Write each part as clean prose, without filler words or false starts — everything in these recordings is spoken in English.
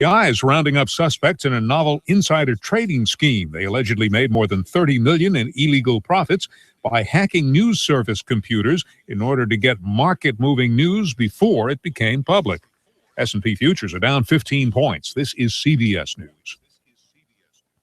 FBI is rounding up suspects in a novel insider trading scheme. They allegedly made more than $30 million in illegal profits by hacking news service computers in order to get market-moving news before it became public. S&P futures are down 15 points. This is CBS News.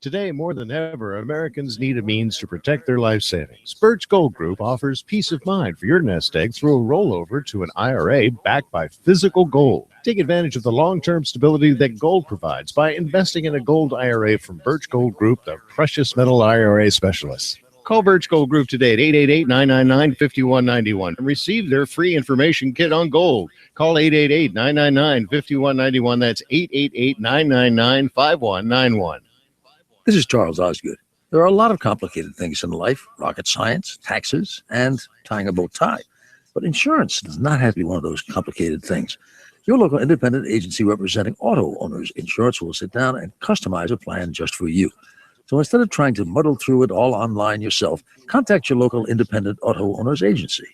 Today, more than ever, Americans need a means to protect their life savings. Birch Gold Group offers peace of mind for your nest egg through a rollover to an IRA backed by physical gold. Take advantage of the long-term stability that gold provides by investing in a gold IRA from Birch Gold Group, the precious metal IRA specialists. Call Birch Gold Group today at 888-999-5191 and receive their free information kit on gold. Call 888-999-5191. That's 888-999-5191. This is Charles Osgood. There are a lot of complicated things in life: rocket science, taxes, and tying a bow tie. But insurance does not have to be one of those complicated things. Your local independent agency representing auto owners insurance will sit down and customize a plan just for you. So instead of trying to muddle through it all online yourself, contact your local independent auto owners agency.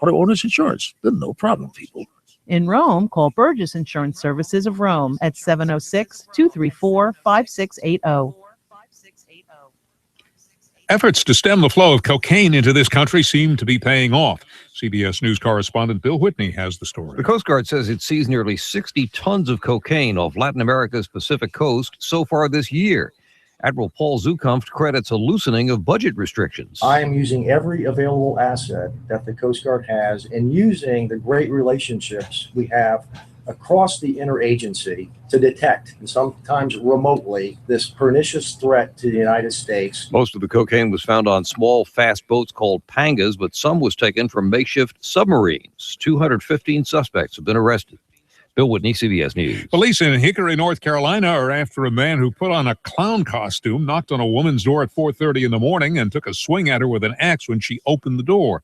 Auto owners insurance, the no problem people. In Rome, call Burgess Insurance Services of Rome at 706-234-5680. Efforts to stem the flow of cocaine into this country seem to be paying off. CBS News correspondent Bill Whitney has the story. The Coast Guard says it seized nearly 60 tons of cocaine off Latin America's Pacific coast so far this year. Admiral Paul Zukunft credits a loosening of budget restrictions. I am using every available asset that the Coast Guard has and using the great relationships we have across the interagency to detect, and sometimes remotely, this pernicious threat to the United States. Most of the cocaine was found on small, fast boats called pangas, but some was taken from makeshift submarines. 215 suspects have been arrested. Bill Whitney, CBS News. Police in Hickory, North Carolina are after a man who put on a clown costume, knocked on a woman's door at 4:30 in the morning, and took a swing at her with an axe when she opened the door.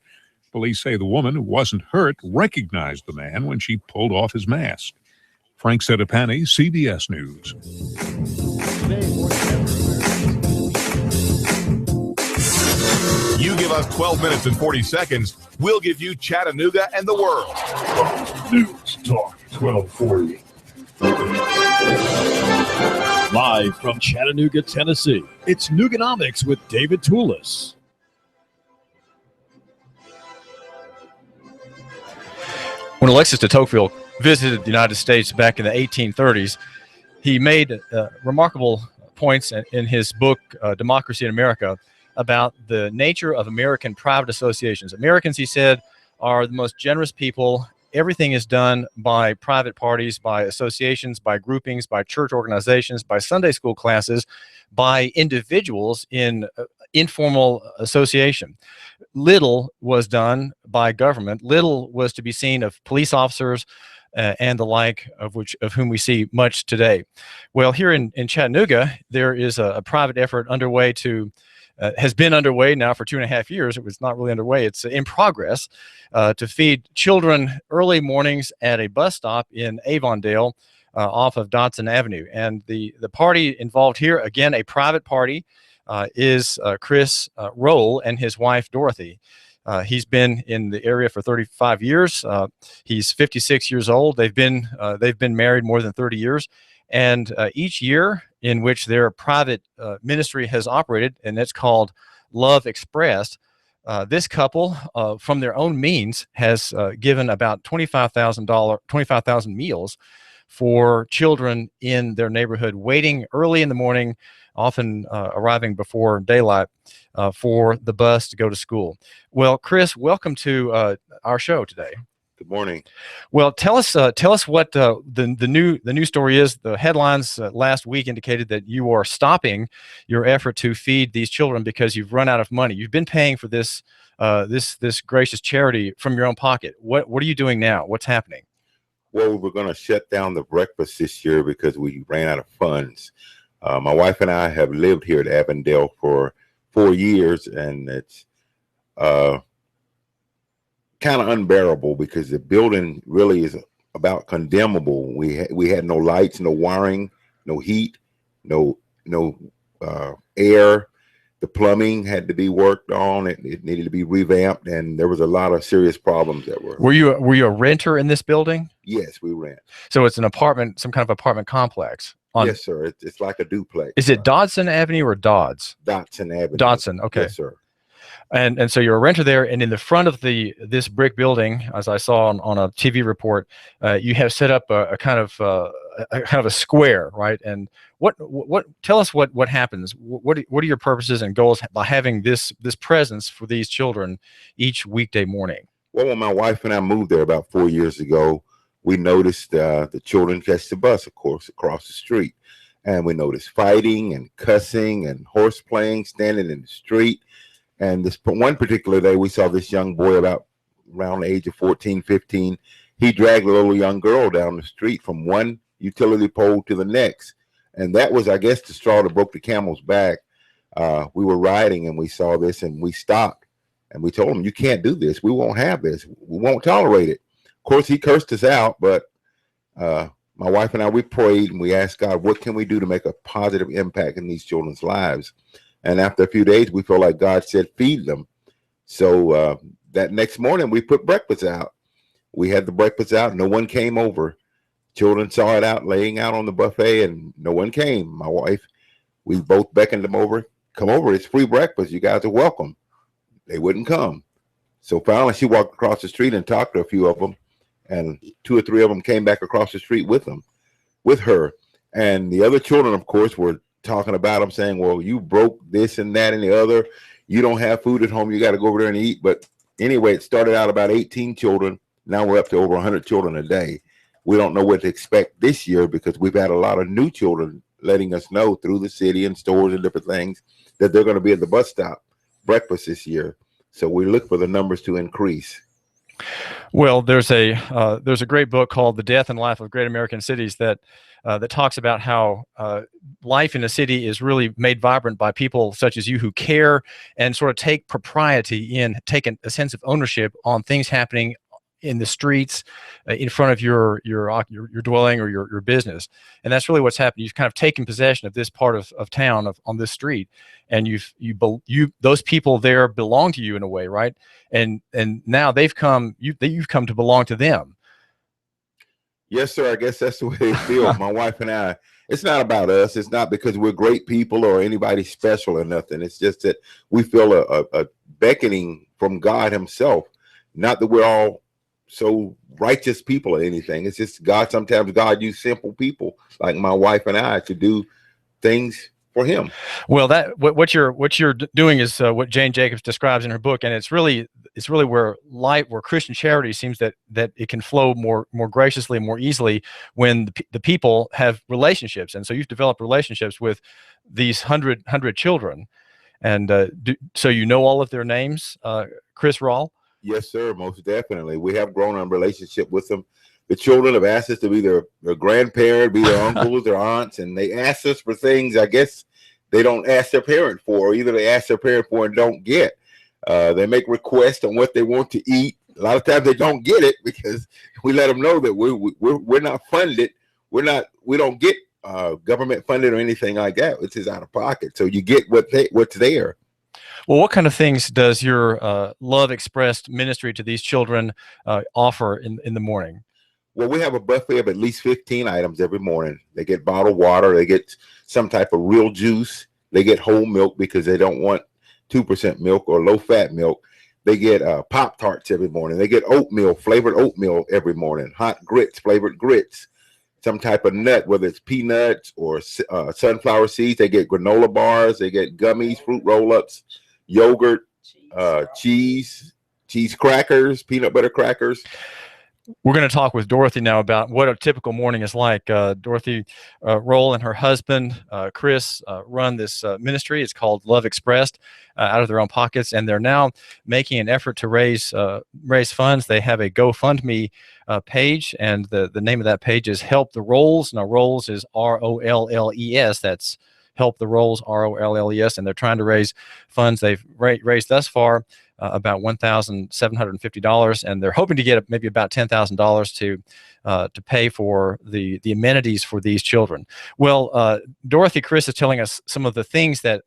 Police say the woman, who wasn't hurt, recognized the man when she pulled off his mask. Frank Sedapani, CBS News. You give us 12 minutes and 40 seconds, we'll give you Chattanooga and the world. News Talk 1240. Live from Chattanooga, Tennessee, it's Nooganomics with David Tulis. When Alexis de Tocqueville visited the United States back in the 1830s, he made remarkable points in his book, Democracy in America, about the nature of American private associations. Americans, he said, are the most generous people. Everything is done by private parties, by associations, by groupings, by church organizations, by Sunday school classes, by individuals in informal association. Little was done by government. Little was to be seen of police officers and the like, of whom we see much today. Well, here in Chattanooga, there is a private effort underway has been underway now for 2.5 years. It was not really underway. It's in progress to feed children early mornings at a bus stop in Avondale off of Dodson Avenue. And the party involved here, again, a private party, is Chris Rolle and his wife, Dorothy. He's been in the area for 35 years. He's 56 years old. They've been married more than 30 years. And each year in which their private ministry has operated, and it's called Love Expressed, this couple, from their own means, has given about $25,000 meals for children in their neighborhood, waiting early in the morning, often arriving before daylight for the bus to go to school. Well, Chris, welcome to our show today. Good morning. Well, tell us what the new story is. The headlines last week indicated that you are stopping your effort to feed these children because you've run out of money. You've been paying for this this gracious charity from your own pocket. What are you doing now? What's happening? Well, we're going to shut down the breakfast this year because we ran out of funds. My wife and I have lived here at Avondale for 4 years, and it's kind of unbearable because the building really is about condemnable. We had no lights, no wiring, no heat, no air. The plumbing had to be worked on. It needed to be revamped, and there was a lot of serious problems that were. Were you a renter in this building? Yes, we rent. So it's an apartment, some kind of apartment complex. Yes, sir. It's like a duplex. Is it Dodson Avenue or Dodds? Dodson Avenue. Dodson. Okay. Yes, sir. And so you're a renter there, and in the front of this brick building, as I saw on a TV report, you have set up a kind of a square, right? And what tell us what happens? What are your purposes and goals by having this presence for these children each weekday morning? Well, when my wife and I moved there about 4 years ago, we noticed the children catch the bus, of course, across the street, and we noticed fighting and cussing and horse playing, standing in the street. And this one particular day, we saw this young boy about around the age of 14, 15. He dragged a little young girl down the street from one utility pole to the next. And that was, I guess, the straw that broke the camel's back. We were riding and we saw this and we stopped. And we told him, you can't do this. We won't have this. We won't tolerate it. Of course, he cursed us out. But my wife and I, we prayed and we asked God, what can we do to make a positive impact in these children's lives? And after a few days, we felt like God said, feed them. So that next morning, we put breakfast out. We had the breakfast out. No one came over. Children saw it out, laying out on the buffet, and no one came. My wife, we both beckoned them over. Come over. It's free breakfast. You guys are welcome. They wouldn't come. So finally, she walked across the street and talked to a few of them. And 2 or 3 of them came back across the street with her. And the other children, of course, were talking about them, saying, well, you broke this and that and the other. You don't have food at home. You got to go over there and eat. But anyway, it started out about 18 children. Now we're up to over 100 children a day. We don't know what to expect this year because we've had a lot of new children letting us know through the city and stores and different things that they're going to be at the bus stop breakfast this year. So we look for the numbers to increase. Well, there's a great book called The Death and Life of Great American Cities that talks about how life in a city is really made vibrant by people such as you who care and sort of take propriety in, take a sense of ownership on things happening in the streets, in front of your dwelling or your business. And that's really what's happened. You've kind of taken possession of this part of town on this street, and those people there belong to you in a way, right? And now you've come to belong to them. Yes, sir. I guess that's the way they feel. My wife and I, it's not about us. It's not because we're great people or anybody special or nothing. It's just that we feel a beckoning from God himself. Not that we're all so righteous people or anything. It's just sometimes God used simple people like my wife and I to do things for him. Well, what you're doing is what Jane Jacobs describes in her book, and it's really where Christian charity seems that it can flow more graciously, more easily when the people have relationships. And so you've developed relationships with these 100 children, and so you know all of their names, Chris Rolle. Yes, sir. Most definitely. We have grown a relationship with them. The children have asked us to be their grandparent, be their uncles, their aunts, and they ask us for things I guess they don't ask their parent for, or either they ask their parent for and don't get. They make requests on what they want to eat. A lot of times they don't get it because we let them know that we're not funded. We don't get government funded or anything like that. It's just out of pocket. So you get what's there. Well, what kind of things does your Love Expressed ministry to these children offer in the morning? Well, we have a buffet of at least 15 items every morning. They get bottled water. They get some type of real juice. They get whole milk because they don't want 2% milk or low-fat milk. They get Pop-Tarts every morning. They get oatmeal, flavored oatmeal every morning, hot grits, flavored grits, some type of nut, whether it's peanuts or sunflower seeds. They get granola bars. They get gummies, fruit roll-ups, yogurt, cheese crackers, peanut butter crackers. We're going to talk with Dorothy now about what a typical morning is like. Dorothy Rolle and her husband, Chris, run this ministry. It's called Love Expressed, out of their own pockets, and they're now making an effort to raise funds. They have a GoFundMe page, and the name of that page is Help the Rolles. Now, Rolles is R-O-L-L-E-S. That's Help the Rolles, R-O-L-L-E-S, and they're trying to raise funds. They've raised thus far about $1,750, and they're hoping to get maybe about $10,000 to pay for the amenities for these children. Well, Dorothy, Chris is telling us some of the things that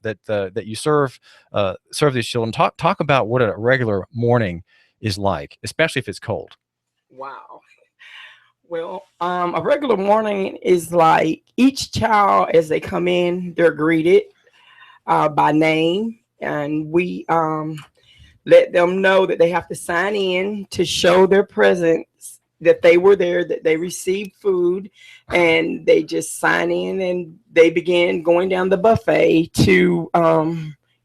you serve these children. Talk about what a regular morning is like, especially if it's cold. Wow. Well, a regular morning is like each child as they come in, they're greeted by name, and we let them know that they have to sign in to show their presence, that they were there, that they received food, and they just sign in and they begin going down the buffet to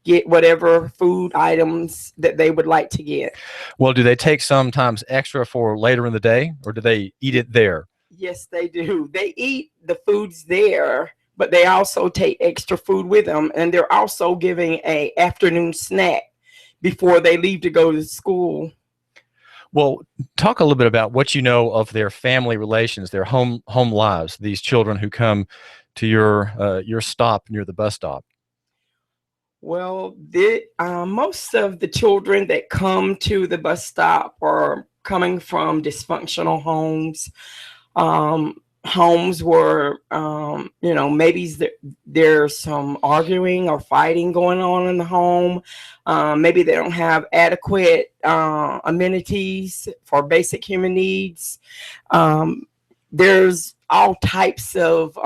get whatever food items that they would like to get. Well, do they take sometimes extra for later in the day, or do they eat it there? Yes, they do. They eat the foods there, but they also take extra food with them, and they're also giving a afternoon snack before they leave to go to school. Well, talk a little bit about what you know of their family relations, their home lives, these children who come to your stop near the bus stop. Well, most of the children that come to the bus stop are coming from dysfunctional homes, homes where, maybe there's some arguing or fighting going on in the home. Maybe they don't have adequate amenities for basic human needs. There's all types of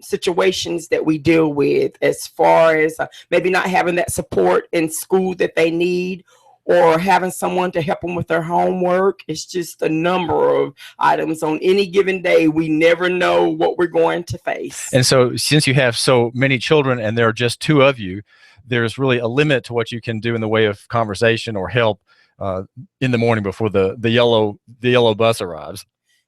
situations that we deal with, as far as maybe not having that support in school that they need, or having someone to help them with their homework. It's just a number of items on any given day. We never know what we're going to face. And so since you have so many children and there are just two of you, there's really a limit to what you can do in the way of conversation or help in the morning before the yellow bus arrives.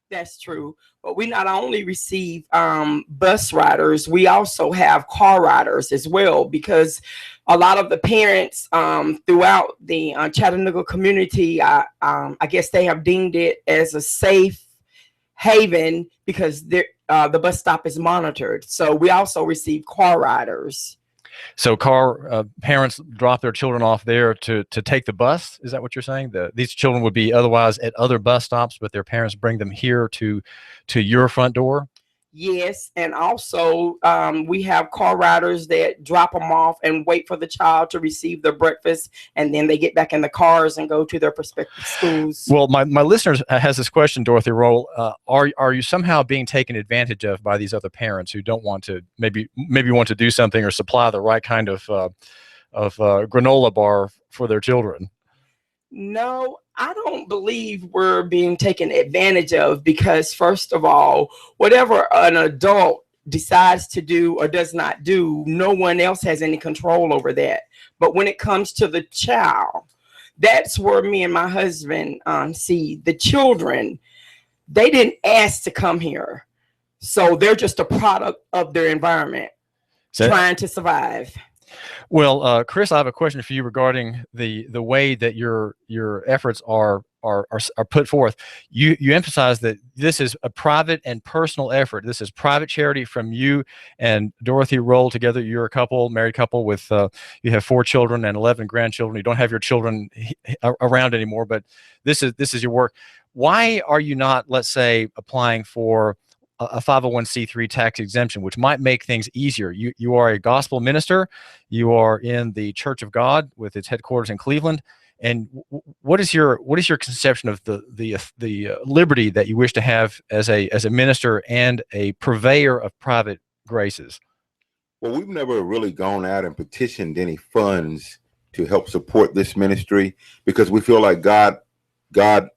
That's true. But we not only receive bus riders, we also have car riders as well, because a lot of the parents throughout the Chattanooga community, I guess they have deemed it as a safe haven because the bus stop is monitored. So we also receive car riders. So parents drop their children off there to take the bus. Is that what you're saying? These children would be otherwise at other bus stops, but their parents bring them here to your front door? Yes, and also we have car riders that drop them off and wait for the child to receive their breakfast, and then they get back in the cars and go to their respective schools. Well, my listeners has this question, Dorothy Rolle. Are you somehow being taken advantage of by these other parents who don't want to maybe want to do something or supply the right kind of granola bar for their children? No, I don't believe we're being taken advantage of, because first of all, whatever an adult decides to do or does not do, no one else has any control over that. But when it comes to the child, that's where me and my husband see the children. They didn't ask to come here, so they're just a product of their environment, trying to survive. Well, Chris, I have a question for you regarding the way that your efforts are put forth. You emphasize that this is a private and personal effort. This is private charity from you and Dorothy Rolle together. You're a couple, married couple with you have 4 children and 11 grandchildren. You don't have your children around anymore, but this is your work. Why are you not, let's say, applying for a 501c3 tax exemption, which might make things easier? You are a gospel minister. You are in the Church of God with its headquarters in Cleveland. And what is your conception of the liberty that you wish to have as a minister and a purveyor of private graces? Well, we've never really gone out and petitioned any funds to help support this ministry, because we feel like God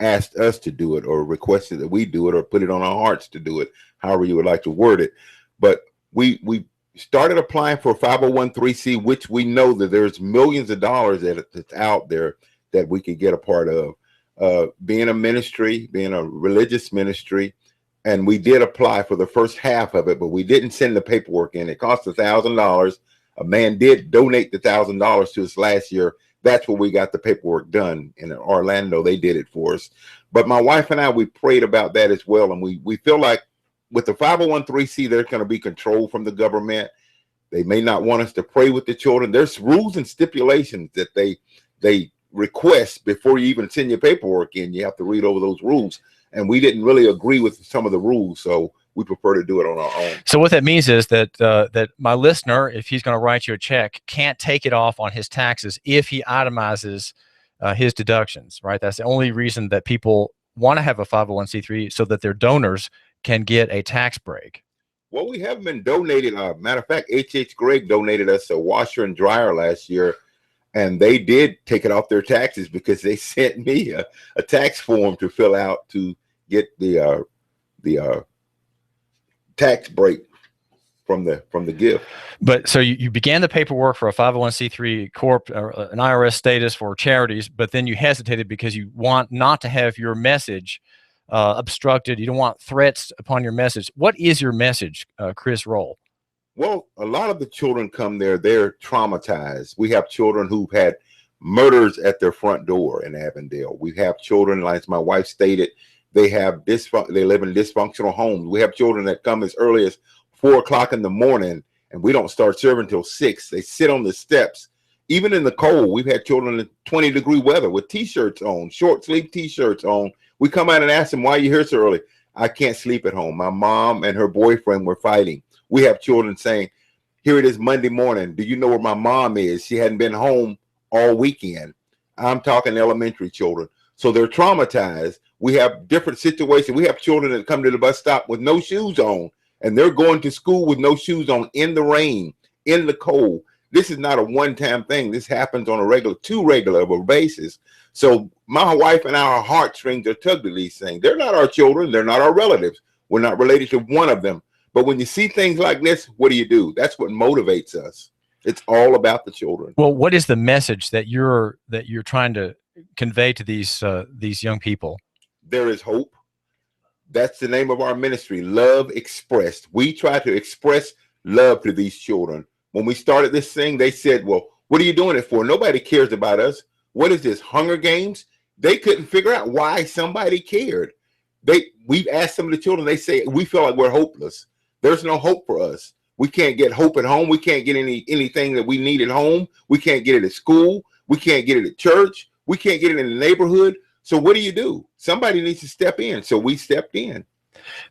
asked us to do it, or requested that we do it, or put it on our hearts to do it, however you would like to word it. But we started applying for 501c, which we know that there's millions of dollars that's out there that we could get a part of. Being a ministry, being a religious ministry, and we did apply for the first half of it, but we didn't send the paperwork in. It cost $1,000. A man did donate the $1,000 to us last year. That's where we got the paperwork done in Orlando. They did it for us. But my wife and I, we prayed about that as well. And we feel like with the 501c, there's going to be control from the government. They may not want us to pray with the children. There's rules and stipulations that they request before you even send your paperwork in. You have to read over those rules. And we didn't really agree with some of the rules. So we prefer to do it on our own. So what that means is that that my listener, if he's going to write you a check, can't take it off on his taxes if he itemizes his deductions, right? That's the only reason that people want to have a 501c3 so that their donors can get a tax break? Well, we haven't been donated. Matter of fact, H.H. Gregg donated us a washer and dryer last year, and they did take it off their taxes because they sent me a tax form to fill out to get the tax break from the gift. But so you began the paperwork for a 501c3 corp, or an IRS status for charities, but then you hesitated because you want not to have your message obstructed. You don't want threats upon your message. What is your message, Chris Rolle? Well, a lot of the children come there, they're traumatized. We have children who've had murders at their front door in Avondale. We have children, like my wife stated, they live in dysfunctional homes. We have children that come as early as 4 o'clock in the morning, and we don't start serving until 6. They sit on the steps. Even in the cold, we've had children in 20-degree weather with T-shirts on, short sleeve T-shirts on. We come out and ask them, why are you here so early? I can't sleep at home. My mom and her boyfriend were fighting. We have children saying, here it is Monday morning. Do you know where my mom is? She hadn't been home all weekend. I'm talking elementary children. So they're traumatized. We have different situations. We have children that come to the bus stop with no shoes on, and they're going to school with no shoes on in the rain, in the cold. This is not a one-time thing. This happens on a too regular of a basis. So my wife and our heartstrings are tugged at these things. They're not our children. They're not our relatives. We're not related to one of them. But when you see things like this, what do? That's what motivates us. It's all about the children. Well, what is the message that you're trying to convey to these young people? There is hope. That's the name of our ministry, Love Expressed. We try to express love to these children. When we started this thing, they said, well, what are you doing it for? Nobody cares about us. What is this, Hunger Games? They couldn't figure out why somebody cared. We've asked some of the children, they say, we feel like we're hopeless. There's no hope for us. We can't get hope at home. We can't get anything that we need at home. We can't get it at school. We can't get it at church. We can't get it in the neighborhood. So what do? Somebody needs to step in. So we stepped in.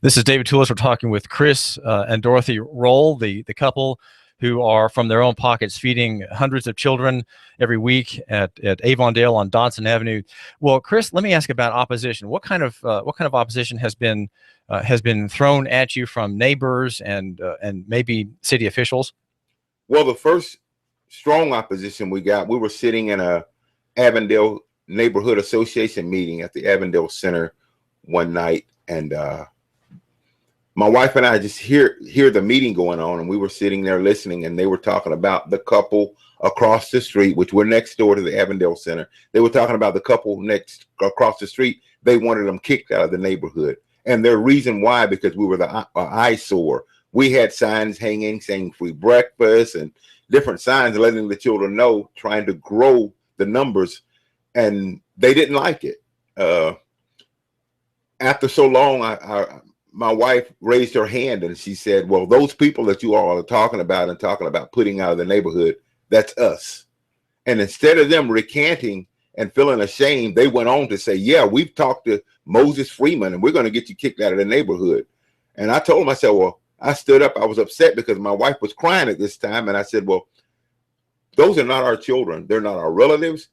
This is David Tulis. We're talking with Chris and Dorothy Rolle, the couple who are from their own pockets feeding hundreds of children every week at Avondale on Dodson Avenue. Well, Chris, let me ask about opposition. What kind of opposition has been thrown at you from neighbors and maybe city officials? Well, the first strong opposition we got, we were sitting in a Avondale Neighborhood Association meeting at the Avondale Center one night, and my wife and I just hear the meeting going on, and we were sitting there listening, and they were talking about the couple across the street, which we're next door to the Avondale Center. They were talking about the couple across the street. They wanted them kicked out of the neighborhood, and their reason why, because we were the eyesore. We had signs hanging saying free breakfast and different signs letting the children know, trying to grow the numbers, and they didn't like it. After so long, my wife raised her hand and she said, well, those people that you all are talking about putting out of the neighborhood, that's us. And instead of them recanting and feeling ashamed, they went on to say, yeah, we've talked to Moses Freeman and we're going to get you kicked out of the neighborhood. And I told him, I said, well, I stood up. I was upset because my wife was crying at this time. And I said, well, those are not our children. They're not our relatives.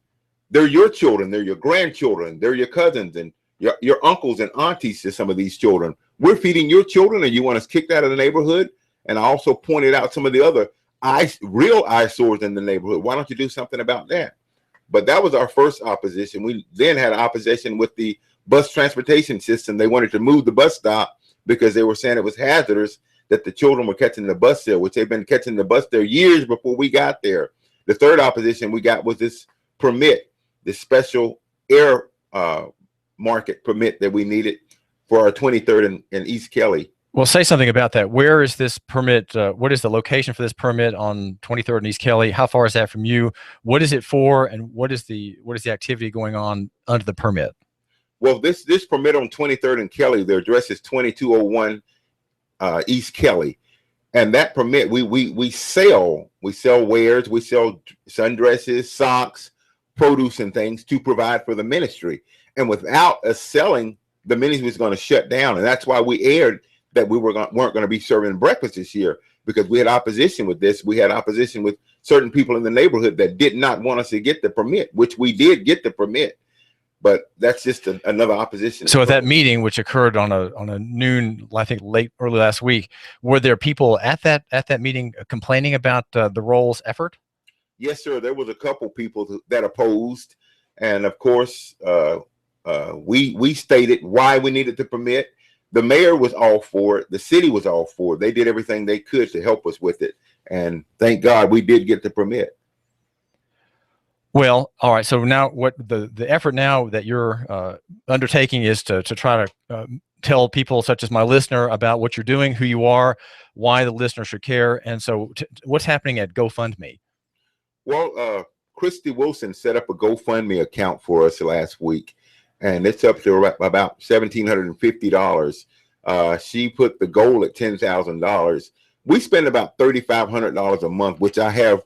They're your children. They're your grandchildren. They're your cousins and your uncles and aunties to some of these children. We're feeding your children and you want us kicked out of the neighborhood? And I also pointed out some of the other real eyesores in the neighborhood. Why don't you do something about that? But that was our first opposition. We then had opposition with the bus transportation system. They wanted to move the bus stop because they were saying it was hazardous that the children were catching the bus there, which they've been catching the bus there years before we got there. The third opposition we got was this permit, this special air market permit that we needed for our 23rd and East Kelly. Well, say something about that. Where is this permit? What is the location for this permit on 23rd and East Kelly? How far is that from you? What is it for? And what is the activity going on under the permit? Well, this permit on 23rd and Kelly, their address is 2201 East Kelly. And that permit, we sell wares, we sell sundresses, socks, produce and things to provide for the ministry. And without us selling, the ministry was going to shut down. And that's why we aired that we weren't going to be serving breakfast this year, because we had opposition with this. We had opposition with certain people in the neighborhood that did not want us to get the permit, which we did get the permit. But that's just another opposition. So at that meeting, which occurred on a noon, I think early last week, were there people at that meeting complaining about the Rolle's effort? Yes, sir. There was a couple people that opposed, and of course, we stated why we needed the permit. The mayor was all for it. The city was all for it. They did everything they could to help us with it, and thank God we did get the permit. Well, all right. So now, what the effort now that you're undertaking is to try to tell people such as my listener about what you're doing, who you are, why the listener should care, and so what's happening at GoFundMe? Well, Christy Wilson set up a GoFundMe account for us last week, and it's up to about $1,750. She put the goal at $10,000. We spend about $3,500 a month, which I have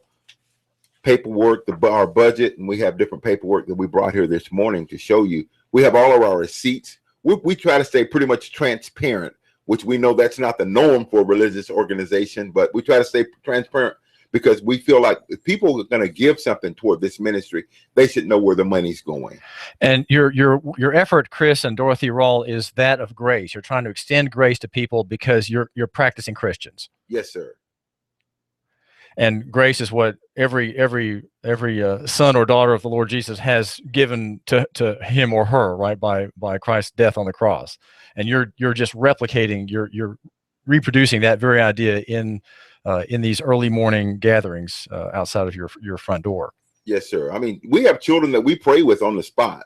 paperwork, our budget, and we have different paperwork that we brought here this morning to show you. We have all of our receipts. We try to stay pretty much transparent, which we know that's not the norm for a religious organization, but we try to stay transparent because we feel like if people are going to give something toward this ministry, they should know where the money's going. And your effort, Chris and Dorothy Rolle, is that of grace. You're trying to extend grace to people because you're practicing Christians. Yes, sir. And grace is what every son or daughter of the Lord Jesus has given to him or her, right, by Christ's death on the cross. And you're just replicating, you're reproducing that very idea in these early morning gatherings outside of your front door. Yes, sir. I mean, we have children that we pray with on the spot,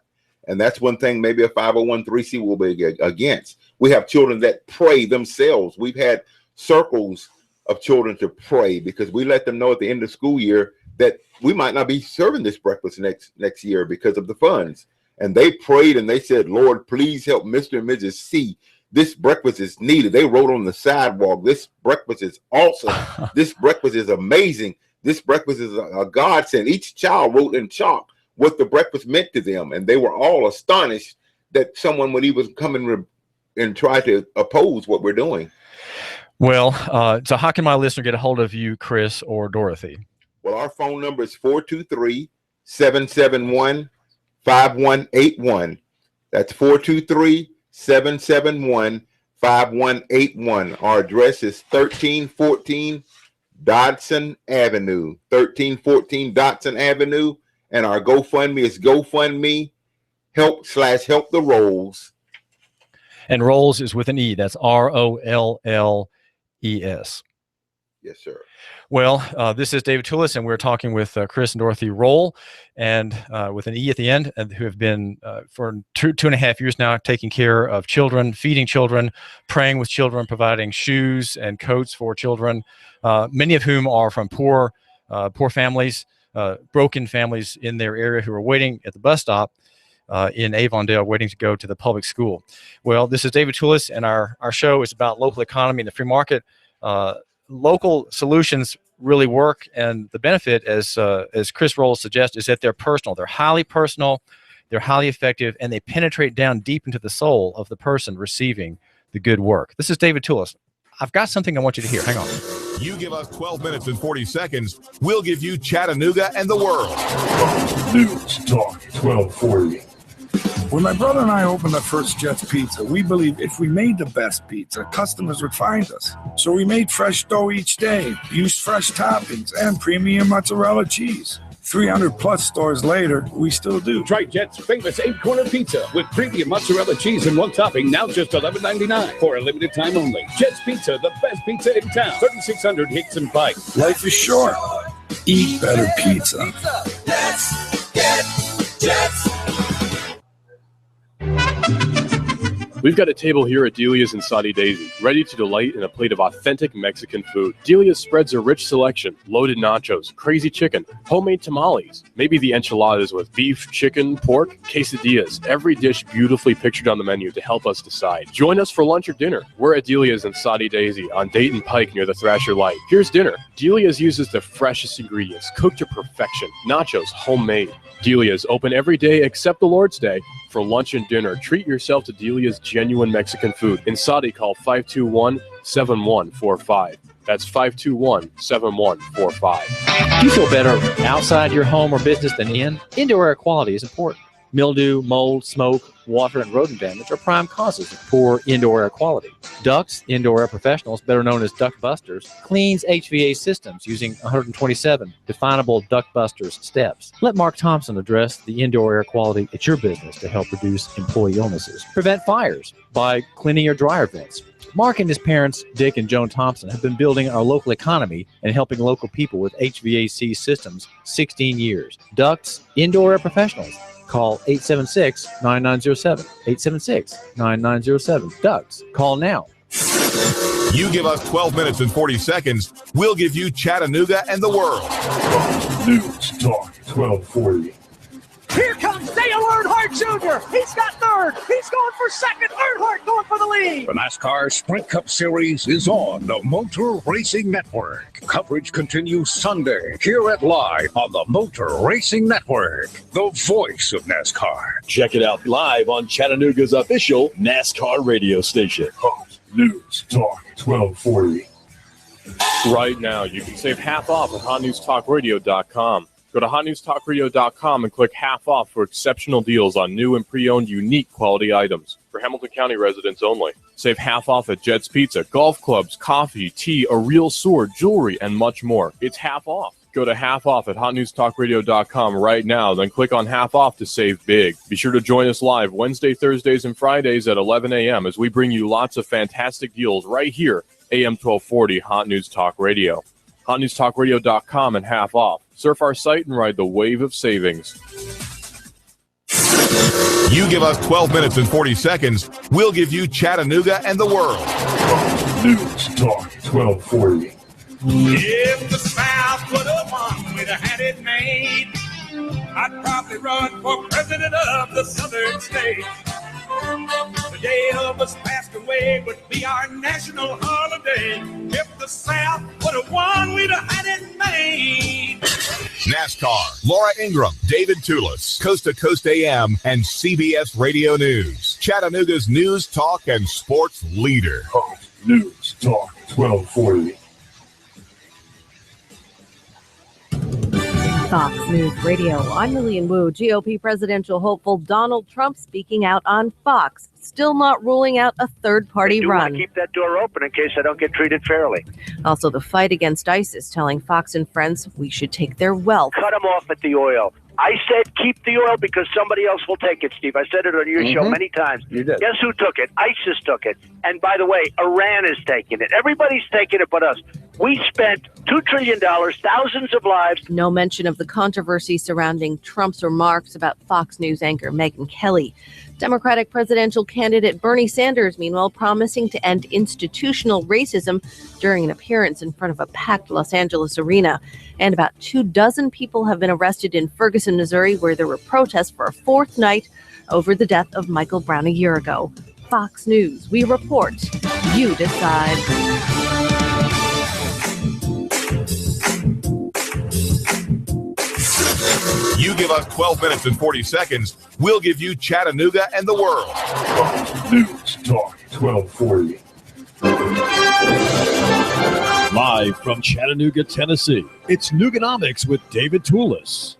and that's one thing maybe a 501(c) will be against. We have children that pray themselves. We've had circles of children to pray because we let them know at the end of school year that we might not be serving this breakfast next year because of the funds. And they prayed and they said, Lord, please help Mr. and Mrs. C. This breakfast is needed. They wrote on the sidewalk, this breakfast is awesome. This breakfast is amazing. This breakfast is a godsend. Each child wrote in chalk what the breakfast meant to them. And they were all astonished that someone would even come and try to oppose what we're doing. Well, so how can my listener get a hold of you, Chris or Dorothy? Well, our phone number is 423-771-5181. That's 423-771-5181. Our address is 1314 Dodson Avenue. 1314 Dodson Avenue. And our GoFundMe is GoFundMe help the Rolles. And Rolles is with an E. That's ROLLES. Yes, sir. Well, this is David Tulis, and we're talking with Chris and Dorothy Rolle, and with an E at the end, and who have been for two and a half years now taking care of children, feeding children, praying with children, providing shoes and coats for children, many of whom are from poor families, broken families in their area who are waiting at the bus stop in Avondale, waiting to go to the public school. Well, this is David Tulis, and our show is about local economy and the free market. Local solutions really work, and the benefit, as Chris Rolle suggests, is that they're personal. They're highly personal, they're highly effective, and they penetrate down deep into the soul of the person receiving the good work. This is David Tulis. I've got something I want you to hear. Hang on. You give us 12 minutes and 40 seconds, we'll give you Chattanooga and the world. News Talk 1240. When my brother and I opened our first Jets Pizza, we believed if we made the best pizza, customers would find us. So we made fresh dough each day, used fresh toppings, and premium mozzarella cheese. 300 plus stores later, we still do. Try Jet's famous 8-corner pizza with premium mozzarella cheese and one topping, now just $11.99 for a limited time only. Jet's Pizza, the best pizza in town. 3600 Hickson Pike. Life is short. Eat better pizza. Let's get Jets. We've got a table here at Delia's in Saudi Daisy, ready to delight in a plate of authentic Mexican food. Delia's spreads a rich selection: loaded nachos, crazy chicken, homemade tamales, maybe the enchiladas with beef, chicken, pork, quesadillas. Every dish beautifully pictured on the menu to help us decide. Join us for lunch or dinner. We're at Delia's in Saudi Daisy on Dayton Pike near the Thrasher Light. Here's dinner. Delia's uses the freshest ingredients, cooked to perfection. Nachos, homemade. Delia's open every day except the Lord's Day. For lunch and dinner, treat yourself to Delia's genuine Mexican food. In Saudi, call 521-7145. That's 521-7145. Do you feel better outside your home or business than in? Indoor air quality is important. Mildew, mold, smoke, water, and rodent damage are prime causes of poor indoor air quality. Ducts Indoor Air Professionals, better known as Duct Busters, cleans HVAC systems using 127 definable Duct Busters steps. Let Mark Thompson address the indoor air quality at your business to help reduce employee illnesses. Prevent fires by cleaning your dryer vents. Mark and his parents, Dick and Joan Thompson, have been building our local economy and helping local people with HVAC systems 16 years. Ducts Indoor Air Professionals. Call 876-9907. 876-9907. Ducks. Call now. You give us 12 minutes and 40 seconds, we'll give you Chattanooga and the world. News Talk 1240. Here comes Dale Earnhardt Jr. He's got third. He's going for second. Earnhardt going for the lead. The NASCAR Sprint Cup Series is on the Motor Racing Network. Coverage continues Sunday here at Live on the Motor Racing Network, the voice of NASCAR. Check it out live on Chattanooga's official NASCAR radio station. News Talk 1240. Right now, you can save half off at hotnewstalkradio.com. Go to hotnewstalkradio.com and click half off for exceptional deals on new and pre-owned unique quality items. For Hamilton County residents only. Save half off at Jet's Pizza, golf clubs, coffee, tea, a real sword, jewelry, and much more. It's half off. Go to half off at hotnewstalkradio.com right now, then click on half off to save big. Be sure to join us live Wednesday, Thursdays, and Fridays at 11 a.m. as we bring you lots of fantastic deals right here, AM 1240 Hot News Talk Radio. hotnewstalkradio.com and half off. Surf our site and ride the wave of savings. You give us 12 minutes and 40 seconds, we'll give you Chattanooga and the world. News Talk 1240. If the South would have won, we'd have had it made. I'd probably run for president of the southern states. The day Elvis passed away would be our national holiday. If the South would have won, we'd have had it made. NASCAR, Laura Ingraham, David Tulis, Coast to Coast AM, and CBS Radio News. Chattanooga's news, talk, and sports leader. News Talk 1240. Fox News Radio. I'm Lillian Wu. GOP presidential hopeful Donald Trump speaking out on Fox, still not ruling out a third-party run. Want to keep that door open in case I don't get treated fairly. Also, the fight against ISIS, telling Fox and Friends we should take their wealth. Cut them off at the oil. I said keep the oil because somebody else will take it, Steve. I said it on your show many times. You did. Guess who took it? ISIS took it. And by the way, Iran is taking it. Everybody's taking it but us. We spent $2 trillion, thousands of lives. No mention of the controversy surrounding Trump's remarks about Fox News anchor Megyn Kelly. Democratic presidential candidate Bernie Sanders, meanwhile, promising to end institutional racism during an appearance in front of a packed Los Angeles arena. And about 24 people have been arrested in Ferguson, Missouri, where there were protests for a fourth night over the death of Michael Brown a year ago. Fox News, we report, you decide. You give us 12 minutes and 40 seconds, we'll give you Chattanooga and the world. News Talk 1240. Live from Chattanooga, Tennessee, it's Nooganomics with David Tulis.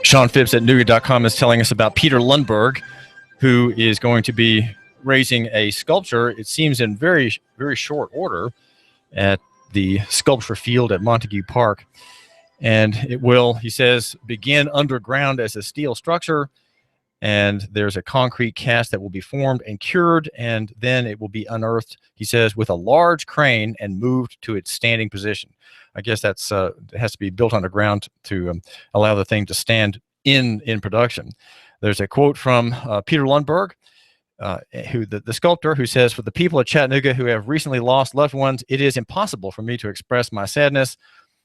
Sean Phipps at Nooga.com is telling us about Peter Lundberg, who is going to be raising a sculpture, it seems in very, very short order, at the sculpture field at Montague Park. And it will, he says, begin underground as a steel structure, and there's a concrete cast that will be formed and cured, and then it will be unearthed, he says, with a large crane and moved to its standing position. I guess that's it has to be built underground to allow the thing to stand in production. There's a quote from Peter Lundberg, who the sculptor, who says, "For the people of Chattanooga who have recently lost loved ones, it is impossible for me to express my sadness.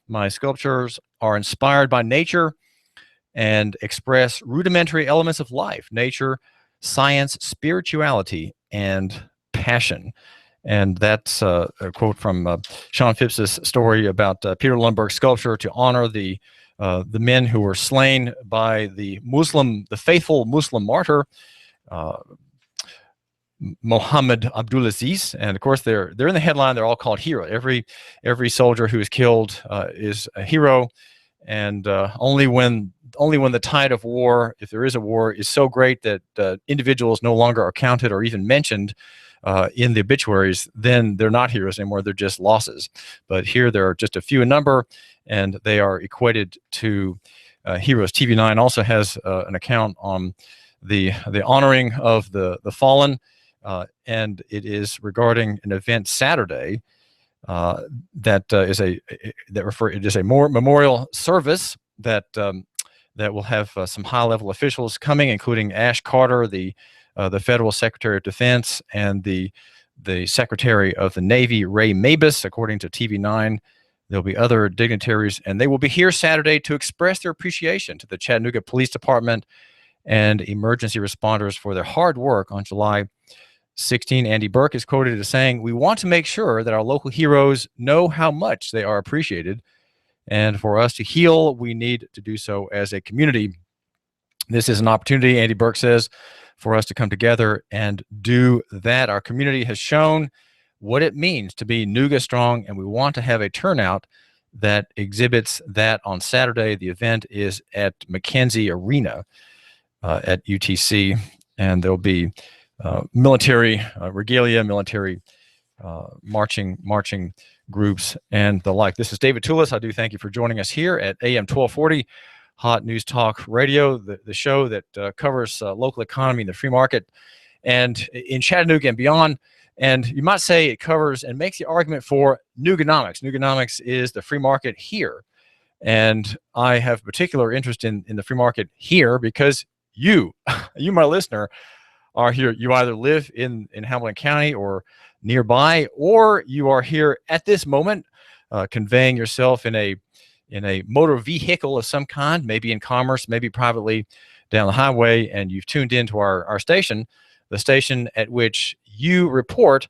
My sculptures are inspired by nature and express rudimentary elements of life, nature, science, spirituality, and passion." And that's a quote from Sean Phipps's story about Peter Lundberg's sculpture to honor the men who were slain by the faithful Muslim martyr, Mohammed Abdulaziz, and of course they're in the headline. They're all called hero. Every soldier who is killed is a hero, and only when the tide of war, if there is a war, is so great that individuals no longer are counted or even mentioned in the obituaries, then they're not heroes anymore. They're just losses. But here there are just a few in number, and they are equated to heroes. TV9 also has an account on the honoring of the fallen. And it is regarding an event Saturday it is a memorial service that will have some high-level officials coming, including Ash Carter, the Federal Secretary of Defense, and the Secretary of the Navy, Ray Mabus, according to TV9. There'll be other dignitaries, and they will be here Saturday to express their appreciation to the Chattanooga Police Department and emergency responders for their hard work on July 16. Andy Burke is quoted as saying, "We want to make sure that our local heroes know how much they are appreciated. And for us to heal, we need to do so as a community. This is an opportunity," Andy Burke says, "for us to come together and do that. Our community has shown what it means to be Nooga strong, and we want to have a turnout that exhibits that on Saturday." The event is at McKenzie Arena at UTC, and there'll be military regalia, military marching groups, and the like. This is David Tulis. I do thank you for joining us here at AM 1240, Hot News Talk Radio, the show that covers local economy and the free market, and in Chattanooga and beyond. And you might say it covers and makes the argument for Nooganomics. Nooganomics is the free market here. And I have particular interest in the free market here because you, my listener, are here. You either live in Hamilton County or nearby, or you are here at this moment, conveying yourself in a motor vehicle of some kind, maybe in commerce, maybe privately down the highway, and you've tuned into our station, the station at which you report,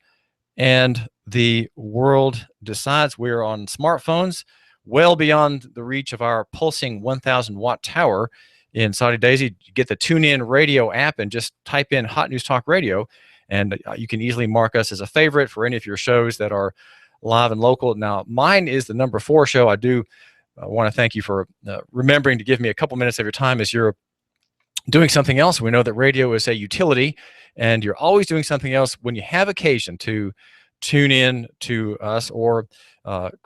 and the world decides. We're on smartphones well beyond the reach of our pulsing 1,000-watt tower in Saudi Daisy. You get the TuneIn Radio app and just type in Hot News Talk Radio, and you can easily mark us as a favorite for any of your shows that are live and local. Now, mine is the number 4 show. I do want to thank you for remembering to give me a couple minutes of your time as you're doing something else. We know that radio is a utility, and you're always doing something else when you have occasion to tune in to us or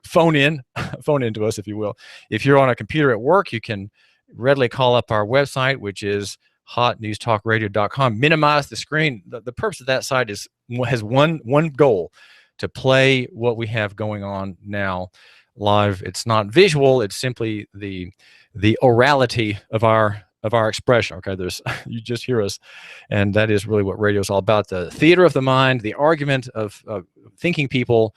phone in to us, if you will. If you're on a computer at work, you can readily call up our website, which is hotnewstalkradio.com. Minimize the screen. The purpose of that site has one goal: to play what we have going on now live. It's not visual. It's simply the orality of our expression. Okay, you just hear us, and that is really what radio is all about: the theater of the mind, the argument of thinking people,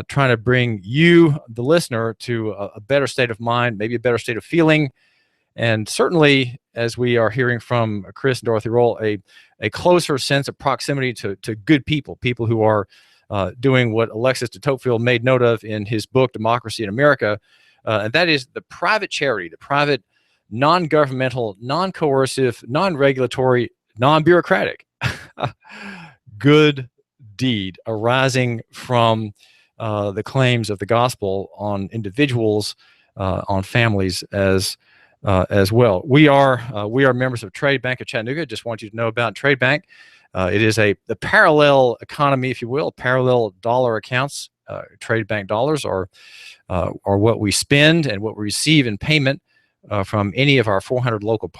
trying to bring you, the listener, to a better state of mind, maybe a better state of feeling, and certainly, as we are hearing from Chris and Dorothy Rolle, a closer sense of proximity to good people who are doing what Alexis de Tocqueville made note of in his book Democracy in America, and that is the private charity, the private, non-governmental, non-coercive, non-regulatory, non-bureaucratic good deed arising from the claims of the gospel on individuals, on families as well. We are members of Trade Bank of Chattanooga. Just want you to know about Trade Bank. It is the parallel economy, if you will, parallel dollar accounts. Trade Bank dollars are what we spend and what we receive in payment from any of our 400 local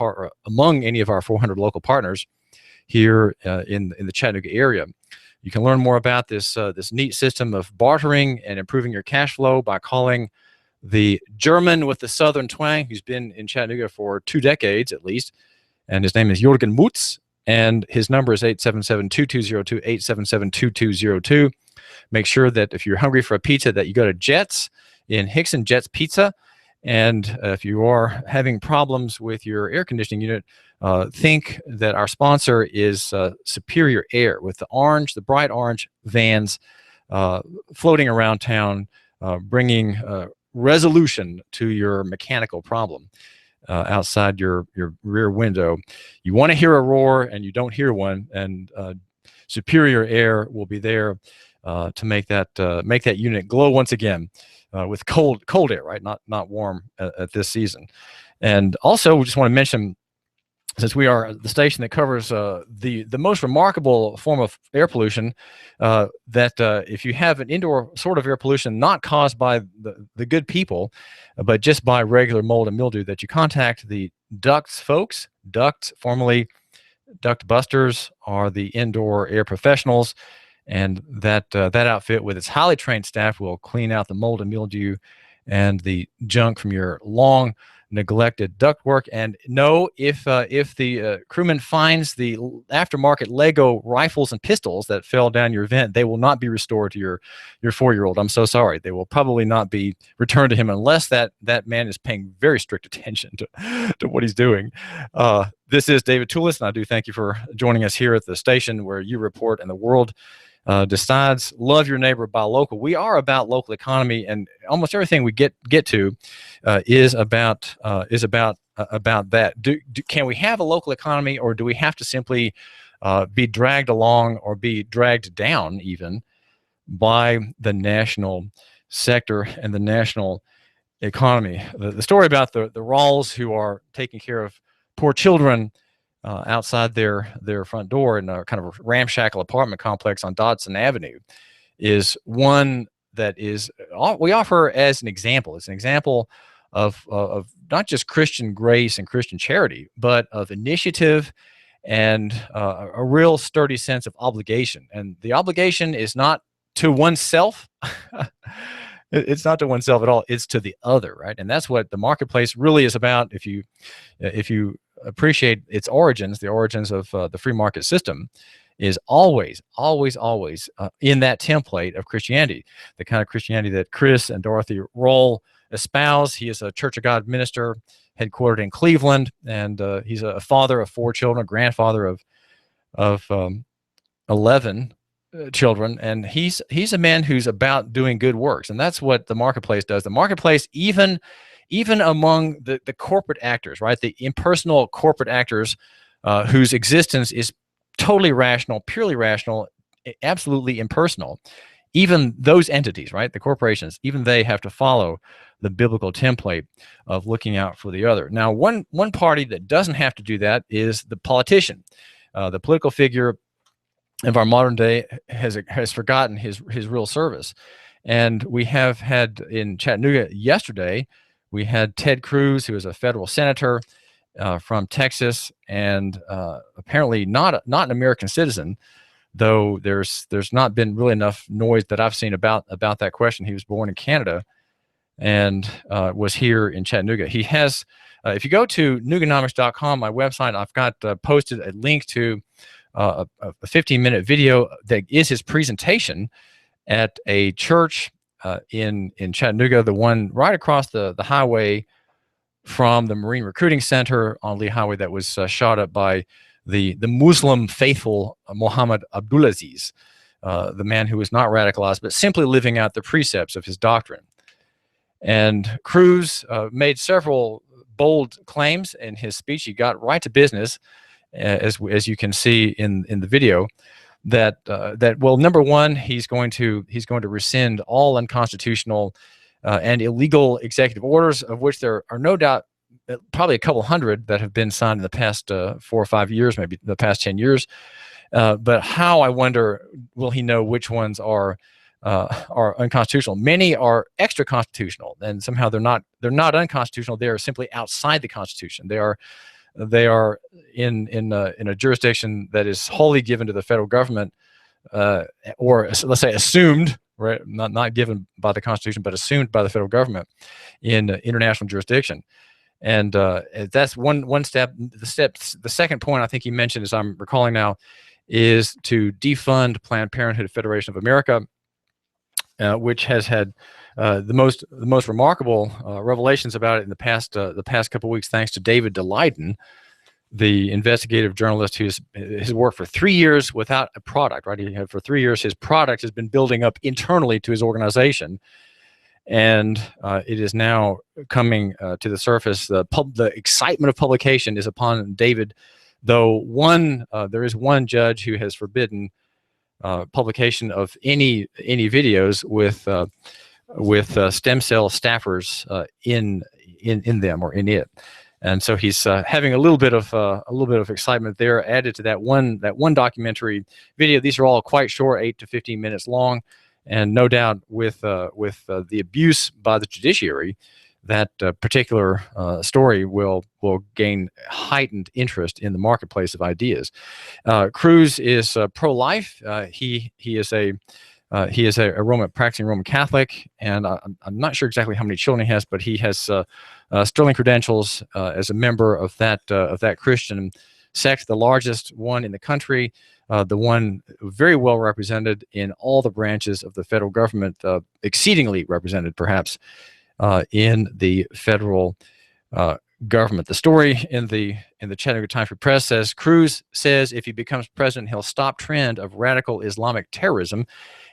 among any of our 400 local partners here in the Chattanooga area. You can learn more about this neat system of bartering and improving your cash flow by calling the German with the Southern twang, who's been in Chattanooga for 2 decades at least, and his name is Jürgen Mutz, and his number is 877-2202, 877-2202. Make sure that if you're hungry for a pizza that you go to Jets in Hickson, Jets Pizza. And if you are having problems with your air conditioning unit, think that our sponsor is Superior Air, with the bright orange vans floating around town, bringing resolution to your mechanical problem outside your rear window. You want to hear a roar and you don't hear one, and superior air will be there to make that unit glow once again with cold air, right? Not warm at this season. And also, we just want to mention, since we are the station that covers the most remarkable form of air pollution, that if you have an indoor sort of air pollution not caused by the good people, but just by regular mold and mildew, that you contact the Ducts folks. Ducts, formerly Duct Busters, are the indoor air professionals, and that outfit with its highly trained staff will clean out the mold and mildew and the junk from your long neglected ductwork. And no, if the crewman finds the aftermarket Lego rifles and pistols that fell down your vent, they will not be restored to your 4-year-old. I'm so sorry. They will probably not be returned to him unless that man is paying very strict attention to what he's doing. This is David Tulis, and I do thank you for joining us here at the station where you report and the world decides. Love your neighbor, buy local. We are about local economy, and almost everything we get to is about that. Can we have a local economy, or do we have to simply be dragged along or be dragged down even by the national sector and the national economy? The story about the Rolles who are taking care of poor children outside their front door in a kind of a ramshackle apartment complex on Dodson Avenue is one that we offer as an example. It's an example of not just Christian grace and Christian charity, but of initiative and a real sturdy sense of obligation. And the obligation is not to oneself. It's not to oneself at all. It's to the other, right? And that's what the marketplace really is about. If you appreciate its origins, the origins of the free market system, is always in that template of Christianity, the kind of Christianity that Chris and Dorothy Rolle espouse. He is a Church of God minister headquartered in Cleveland, and he's a father of 4 children, a grandfather of 11 children, and he's a man who's about doing good works, and that's what the marketplace does. The marketplace, even among the corporate actors, right, the impersonal corporate actors whose existence is totally rational, purely rational, absolutely impersonal, even those entities, right, the corporations, even they have to follow the biblical template of looking out for the other. Now, one party that doesn't have to do that is the politician. The political figure of our modern day has forgotten his real service. And we have had in Chattanooga yesterday, we had Ted Cruz, who is a federal senator from Texas, and apparently not an American citizen, though there's not been really enough noise that I've seen about that question. He was born in Canada and was here in Chattanooga. He has, if you go to Nooganomics.com, my website, I've got posted a link to a 15-minute video that is his presentation at a church in Chattanooga, the one right across the highway from the Marine Recruiting Center on Lee Highway that was shot up by the Muslim faithful Muhammad Abdulaziz, the man who was not radicalized but simply living out the precepts of his doctrine. And Cruz made several bold claims in his speech. He got right to business, as you can see in the video, that well, number one, he's going to rescind all unconstitutional and illegal executive orders, of which there are no doubt probably a couple hundred that have been signed in the past 4 or 5 years, maybe the past 10 years. But how, I wonder, will he know which ones are unconstitutional? Many are extra constitutional, and somehow they're not unconstitutional. They are simply outside the Constitution. They are in a jurisdiction that is wholly given to the federal government, or let's say assumed, right? Not given by the Constitution, but assumed by the federal government in international jurisdiction. And that's one step. The second point I think he mentioned, as I'm recalling now, is to defund Planned Parenthood Federation of America, which has had the most remarkable revelations about it in the past couple of weeks, thanks to David DeLayden, the investigative journalist who has worked for 3 years without a product. Right, he had for 3 years. His product has been building up internally to his organization, and it is now coming to the surface. The excitement of publication is upon David, though there is one judge who has forbidden publication of any videos with stem cell staffers in them or in it. And so he's having a little bit of excitement there added to that one documentary video. These are all quite short, 8 to 15 minutes long, and no doubt with the abuse by the judiciary, that particular story will gain heightened interest in the marketplace of ideas. Cruz is pro-life. He is a practicing Roman Catholic, and I'm not sure exactly how many children he has, but he has sterling credentials as a member of that Christian sect, the largest one in the country, the one very well represented in all the branches of the federal government, exceedingly represented, perhaps, in the federal government. The story in the Chattanooga Times-Free Press says Cruz says if he becomes president, he'll stop trend of radical Islamic terrorism,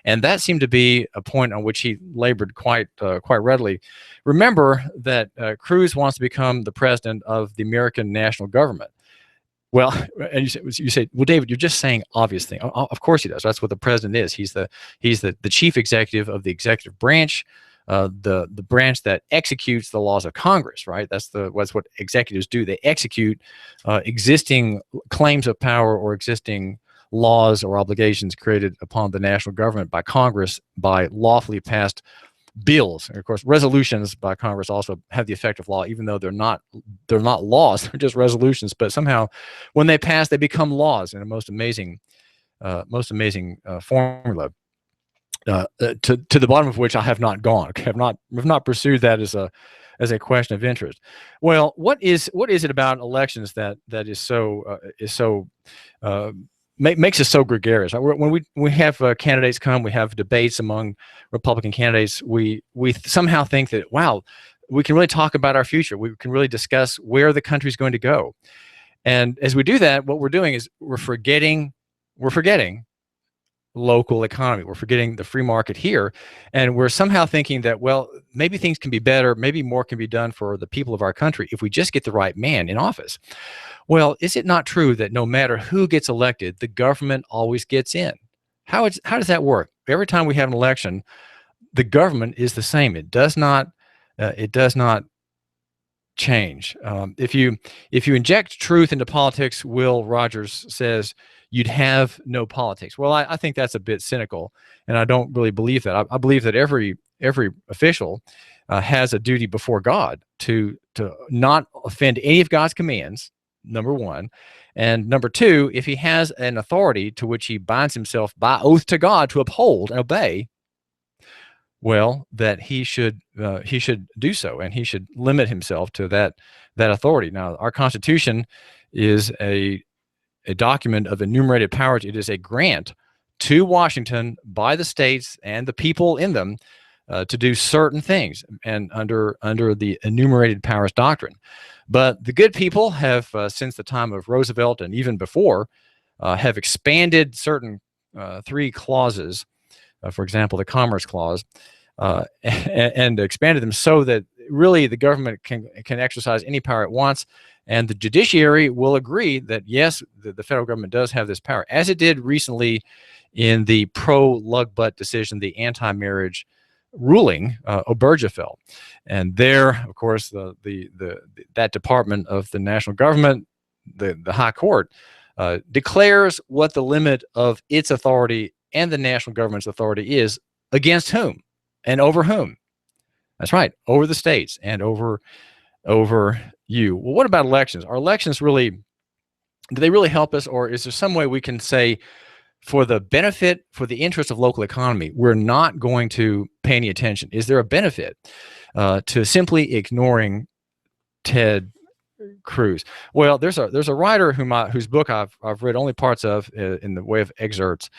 and that seemed to be a point on which he labored quite readily. Remember that Cruz wants to become the president of the American national government. Well, and you say, well, David, you're just saying obvious thing. Of course he does. That's what the president is. He's the chief executive of the executive branch. The branch that executes the laws of Congress, right? That's what executives do. They execute existing claims of power or existing laws or obligations created upon the national government by Congress by lawfully passed bills. And of course, resolutions by Congress also have the effect of law, even though they're not laws. They're just resolutions. But somehow, when they pass, they become laws in a most amazing formula. To the bottom of which I have not gone. Have not pursued that as a question of interest. Well, what is it about elections that makes us so gregarious? When we have candidates come, we have debates among Republican candidates. We somehow think that, wow, we can really talk about our future. We can really discuss where the country's going to go. And as we do that, what we're doing is we're forgetting local economy. We're forgetting the free market here, and we're somehow thinking that, well, maybe things can be better, maybe more can be done for the people of our country if we just get the right man in office. Well, is it not true that no matter who gets elected, the government always gets in? How does that work? Every time we have an election, the government is the same. It does not change. If you inject truth into politics, Will Rogers says, you'd have no politics. Well, I think that's a bit cynical, and I don't really believe that. I believe that every official has a duty before God to not offend any of God's commands, number one. And number two, if he has an authority to which he binds himself by oath to God to uphold and obey, well, that he should do so, and he should limit himself to that authority. Now, our Constitution is a document of enumerated powers. It is a grant to Washington by the states and the people in them to do certain things, and under the enumerated powers doctrine. But the good people have, since the time of Roosevelt and even before, have expanded certain 3 clauses, for example, the Commerce Clause, and expanded them so that really the government can exercise any power it wants. And the judiciary will agree that, yes, the federal government does have this power, as it did recently in the pro-lug-butt decision, the anti-marriage ruling, Obergefell. And there, of course, that department of the national government, the High Court, declares what the limit of its authority and the national government's authority is against whom and over whom. That's right, over the states and over you. Well, what about elections? Are elections really, do they really help us, or is there some way we can say, for the benefit, for the interest of local economy, we're not going to pay any attention? Is there a benefit to simply ignoring Ted Cruz? Well, there's a writer whose book I've read only parts of in the way of excerpts,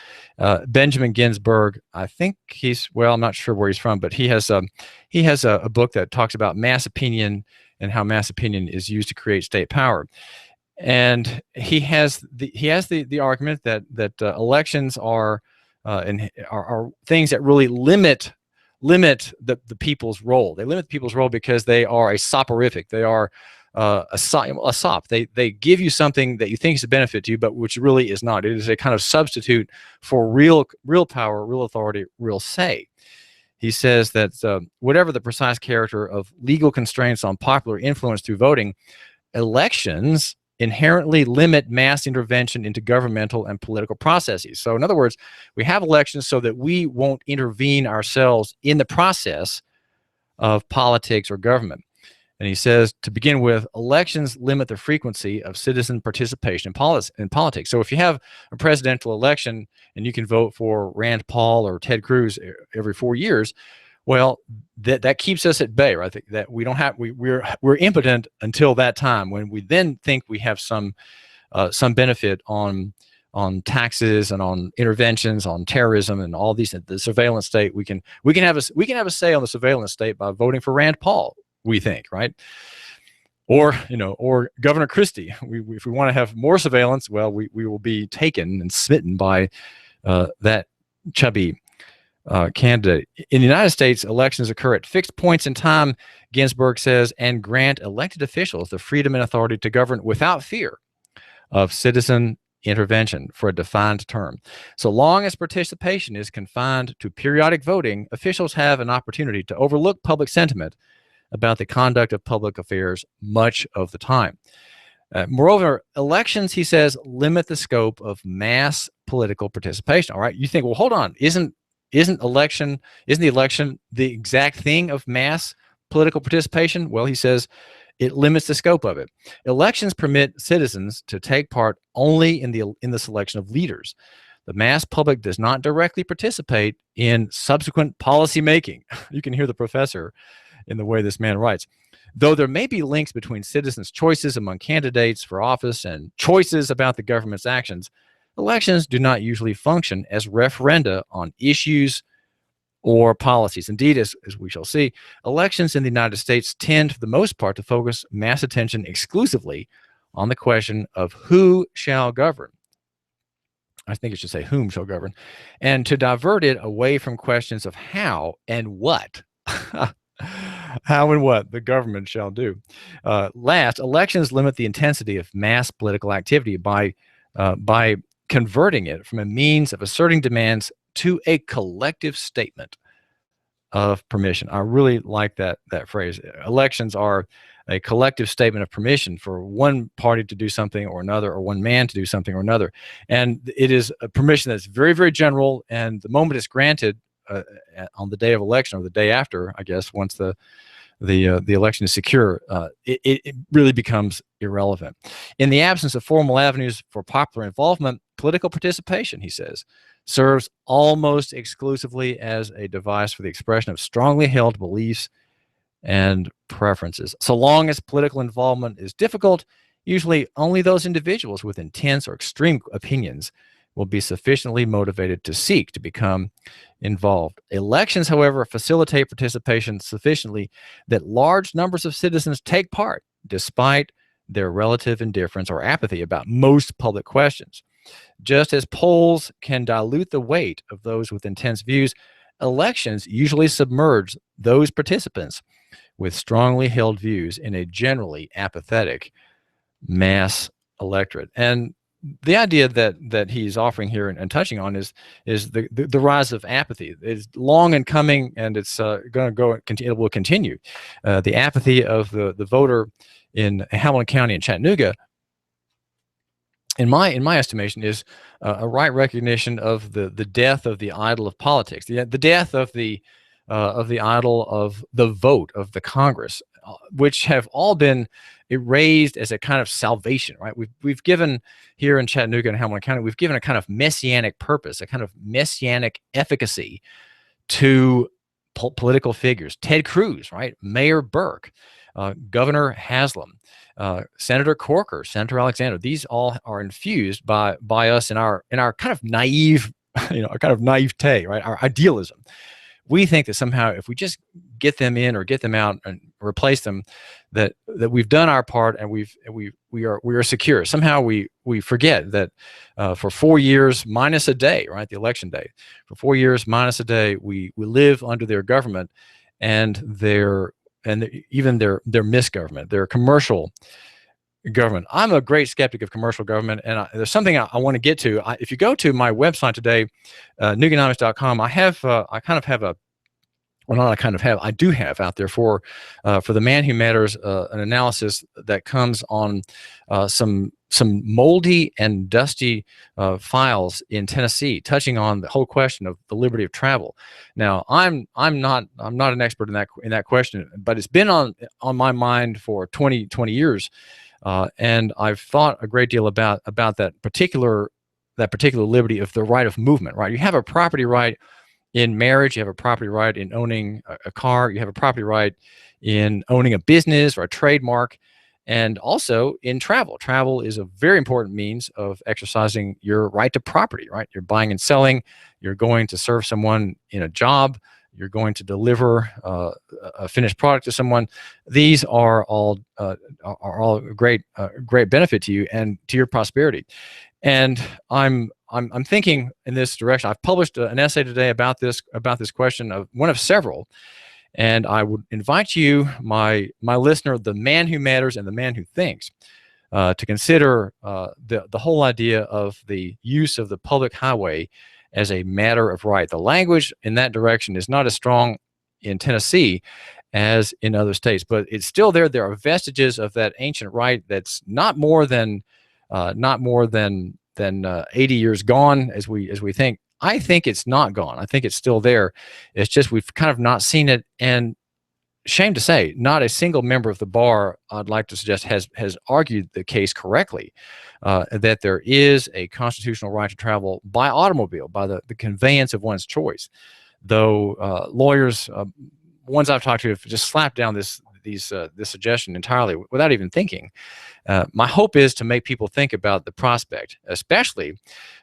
Benjamin Ginsberg. I think I'm not sure where he's from, but he has a book that talks about mass opinion and how mass opinion is used to create state power. And he has the argument that elections are things that really limit the people's role. They limit the people's role because they are a soporific. They are a sop. They give you something that you think is a benefit to you, but which really is not. It is a kind of substitute for real power, real authority, real say. He says that whatever the precise character of legal constraints on popular influence through voting, elections inherently limit mass intervention into governmental and political processes. So in other words, we have elections so that we won't intervene ourselves in the process of politics or government. And he says, to begin with, elections limit the frequency of citizen participation in politics. So if you have a presidential election and you can vote for Rand Paul or Ted Cruz every 4 years, well, that keeps us at bay, right? That we don't have we're impotent until that time, when we then think we have some benefit on taxes and on interventions, on terrorism and all these. The surveillance state, we can have a say on the surveillance state by voting for Rand Paul, we think, right? Or Governor Christie. If we want to have more surveillance, well, we will be taken and smitten by that chubby candidate. In the United States, elections occur at fixed points in time, Ginsburg says, and grant elected officials the freedom and authority to govern without fear of citizen intervention for a defined term. So long as participation is confined to periodic voting, officials have an opportunity to overlook public sentiment about the conduct of public affairs much of the time. Moreover, elections, he says, limit the scope of mass political participation. All right, you think, well, hold on, isn't the election the exact thing of mass political participation? Well, he says it limits the scope of it. Elections permit citizens to take part only in the selection of leaders. The mass public does not directly participate in subsequent policy making. You can hear the professor in the way this man writes. Though there may be links between citizens' choices among candidates for office and choices about the government's actions, elections do not usually function as referenda on issues or policies. Indeed, as we shall see, elections in the United States tend, for the most part, to focus mass attention exclusively on the question of who shall govern. I think it should say whom shall govern, and to divert it away from questions of how and what. How and what the government shall do. Last, elections limit the intensity of mass political activity by converting it from a means of asserting demands to a collective statement of permission. I really like that phrase. Elections are a collective statement of permission for one party to do something or another, or one man to do something or another. And it is a permission that's very, very general, and the moment it's granted on the day of election, or the day after, I guess, once the election is secure, it really becomes irrelevant. In the absence of formal avenues for popular involvement, political participation, he says, serves almost exclusively as a device for the expression of strongly held beliefs and preferences. So long as political involvement is difficult, usually only those individuals with intense or extreme opinions will be sufficiently motivated to seek to become involved. Elections, however, facilitate participation sufficiently that large numbers of citizens take part, despite their relative indifference or apathy about most public questions. Just as polls can dilute the weight of those with intense views, elections usually submerge those participants with strongly held views in a generally apathetic mass electorate. And the idea that he's offering here and touching on is the rise of apathy. It's long in coming, and it's going to it will continue. The apathy of the voter in Hamilton County and Chattanooga, in my estimation, is a right recognition of the death of the idol of politics, the death of the idol of the vote of the Congress, which have all been erased as a kind of salvation, right? We've given here in Chattanooga and Hamilton County, we've given a kind of messianic purpose, a kind of messianic efficacy to political figures. Ted Cruz, right? Mayor Burke, Governor Haslam, Senator Corker, Senator Alexander. These all are infused by us in our kind of naive, our kind of naivete, right? Our idealism. We think that somehow if we just get them in or get them out and replace them, that we've done our part and we are secure. Somehow we forget that for 4 years minus a day, right, the election day, for 4 years minus a day, we live under their government, and their even their misgovernment, their commercial government. I'm a great skeptic of commercial government, and there's something I want to get to. If you go to my website today, Nooganomics.com, I do have out there for the Man Who Matters an analysis that comes on some moldy and dusty files in Tennessee, touching on the whole question of the liberty of travel. Now, I'm not an expert in that question, but it's been on my mind for 20 years, and I've thought a great deal about that particular liberty of the right of movement. Right, you have a property right in marriage, you have a property right in owning a car, you have a property right in owning a business or a trademark, and also in travel. Travel is a very important means of exercising your right to property, right? You're buying and selling, you're going to serve someone in a job, you're going to deliver a finished product to someone. These are all great benefit to you and to your prosperity. And I'm thinking in this direction. I've published an essay today about this question, of one of several, and I would invite you, my listener, the man who matters and the man who thinks, to consider the whole idea of the use of the public highway as a matter of right. The language in that direction is not as strong in Tennessee as in other states, but it's still there. There are vestiges of that ancient right that's not more than 80 years gone, as we think. I think it's not gone. I think it's still there. It's just we've kind of not seen it. And shame to say, not a single member of the bar, I'd like to suggest, has argued the case correctly, that there is a constitutional right to travel by automobile, by the conveyance of one's choice. Though lawyers, ones I've talked to, have just slapped down this suggestion entirely without even thinking. My hope is to make people think about the prospect, especially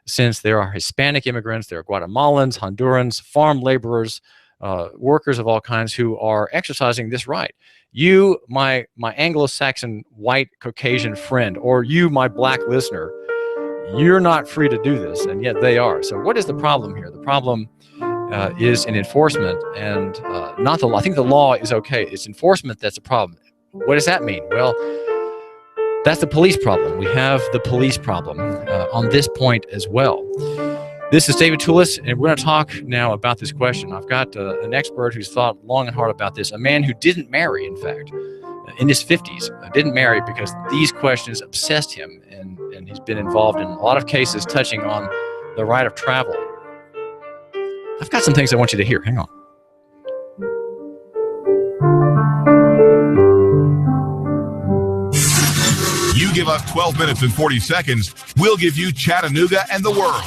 since there are Hispanic immigrants, there are Guatemalans, Hondurans, farm laborers, workers of all kinds who are exercising this right. You, my Anglo-Saxon white Caucasian friend, or you, my black listener, you're not free to do this, and yet they are. So what is the problem here? The problem is in enforcement, and not the law. I think the law is okay. It's enforcement that's a problem. What does that mean? Well, that's the police problem. We have the police problem on this point as well. This is David Tulis, and we're going to talk now about this question. I've got an expert who's thought long and hard about this, a man who didn't marry, in fact, in his 50s, didn't marry because these questions obsessed him, and he's been involved in a lot of cases touching on the right of travel. I've got some things I want you to hear. Hang on. You give us 12 minutes and 40 seconds, we'll give you Chattanooga and the world.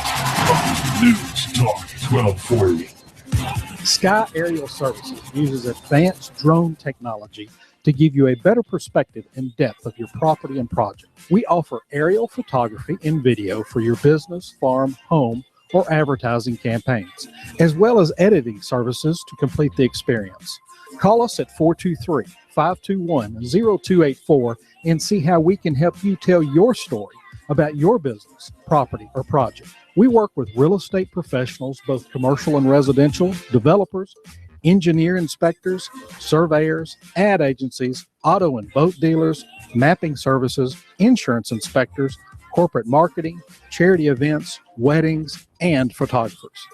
News Talk 1240. Sky Aerial Services uses advanced drone technology to give you a better perspective and depth of your property and project. We offer aerial photography and video for your business, farm, home, or advertising campaigns, as well as editing services to complete the experience. Call us at 423-521-0284 and see how we can help you tell your story about your business, property, or project. We work with real estate professionals, both commercial and residential, developers, engineer inspectors, surveyors, ad agencies, auto and boat dealers, mapping services, insurance inspectors, corporate marketing, charity events, weddings, and photographers.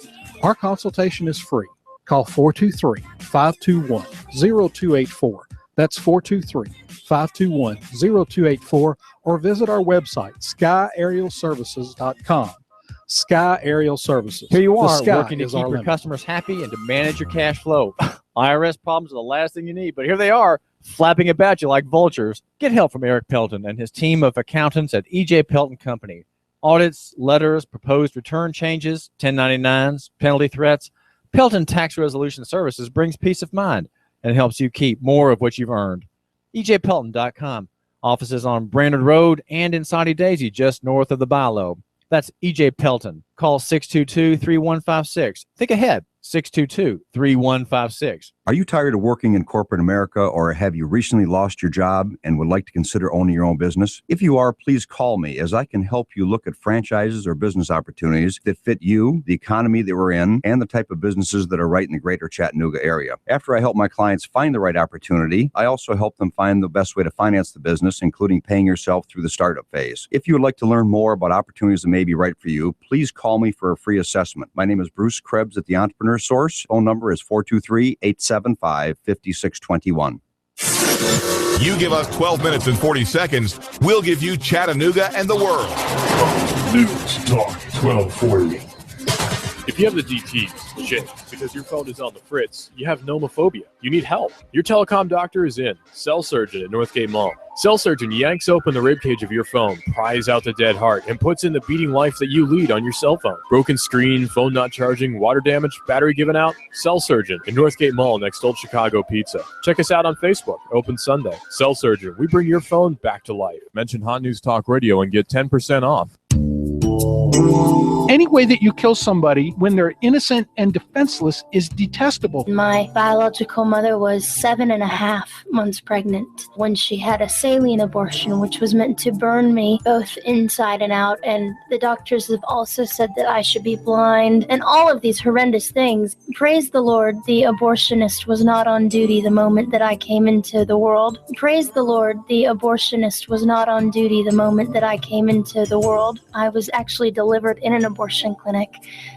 Our consultation is free. Call 423-521-0284. That's 423-521-0284, or visit our website, skyaerialservices.com. Sky Aerial Services. Here you The are, sky working to is keep our your limit. customers happy and to manage your cash flow. IRS problems are the last thing you need, but here they are, flapping about you like vultures. Get help from Eric Pelton and his team of accountants at E.J. Pelton Company. Audits, letters, proposed return changes, 1099s, penalty threats. Pelton Tax Resolution Services brings peace of mind and helps you keep more of what you've earned. EJPelton.com. Offices on Brainerd Road and in Saudi Daisy, just north of the Bilo. That's E.J. Pelton. Call 622-3156. Think ahead. 622-3156. Are you tired of working in corporate America, or have you recently lost your job and would like to consider owning your own business? If you are, please call me, as I can help you look at franchises or business opportunities that fit you, the economy that we're in, and the type of businesses that are right in the greater Chattanooga area. After I help my clients find the right opportunity, I also help them find the best way to finance the business, including paying yourself through the startup phase. If you would like to learn more about opportunities that may be right for you, please call me for a free assessment. My name is Bruce Krebs at the Entrepreneur Source. Phone number is 423-875-5621. You give us 12 minutes and 40 seconds, we'll give you Chattanooga and the world. News Talk 1240. If you have the DTs, shit, because your phone is on the fritz, you have nomophobia. You need help. Your telecom doctor is in. Cell Surgeon at Northgate Mall. Cell Surgeon yanks open the ribcage of your phone, pries out the dead heart, and puts in the beating life that you lead on your cell phone. Broken screen, phone not charging, water damage, battery given out? Cell Surgeon at Northgate Mall next to Old Chicago Pizza. Check us out on Facebook. Open Sunday. Cell Surgeon. We bring your phone back to life. Mention Hot News Talk Radio and get 10% off. Any way that you kill somebody when they're innocent and defenseless is detestable. My biological mother was 7.5 months pregnant when she had a saline abortion, which was meant to burn me both inside and out. And the doctors have also said that I should be blind and all of these horrendous things. Praise the Lord, the abortionist was not on duty the moment that I came into the world. Praise the Lord, the abortionist was not on duty the moment that I came into the world. I was actually delivered in an abortion clinic.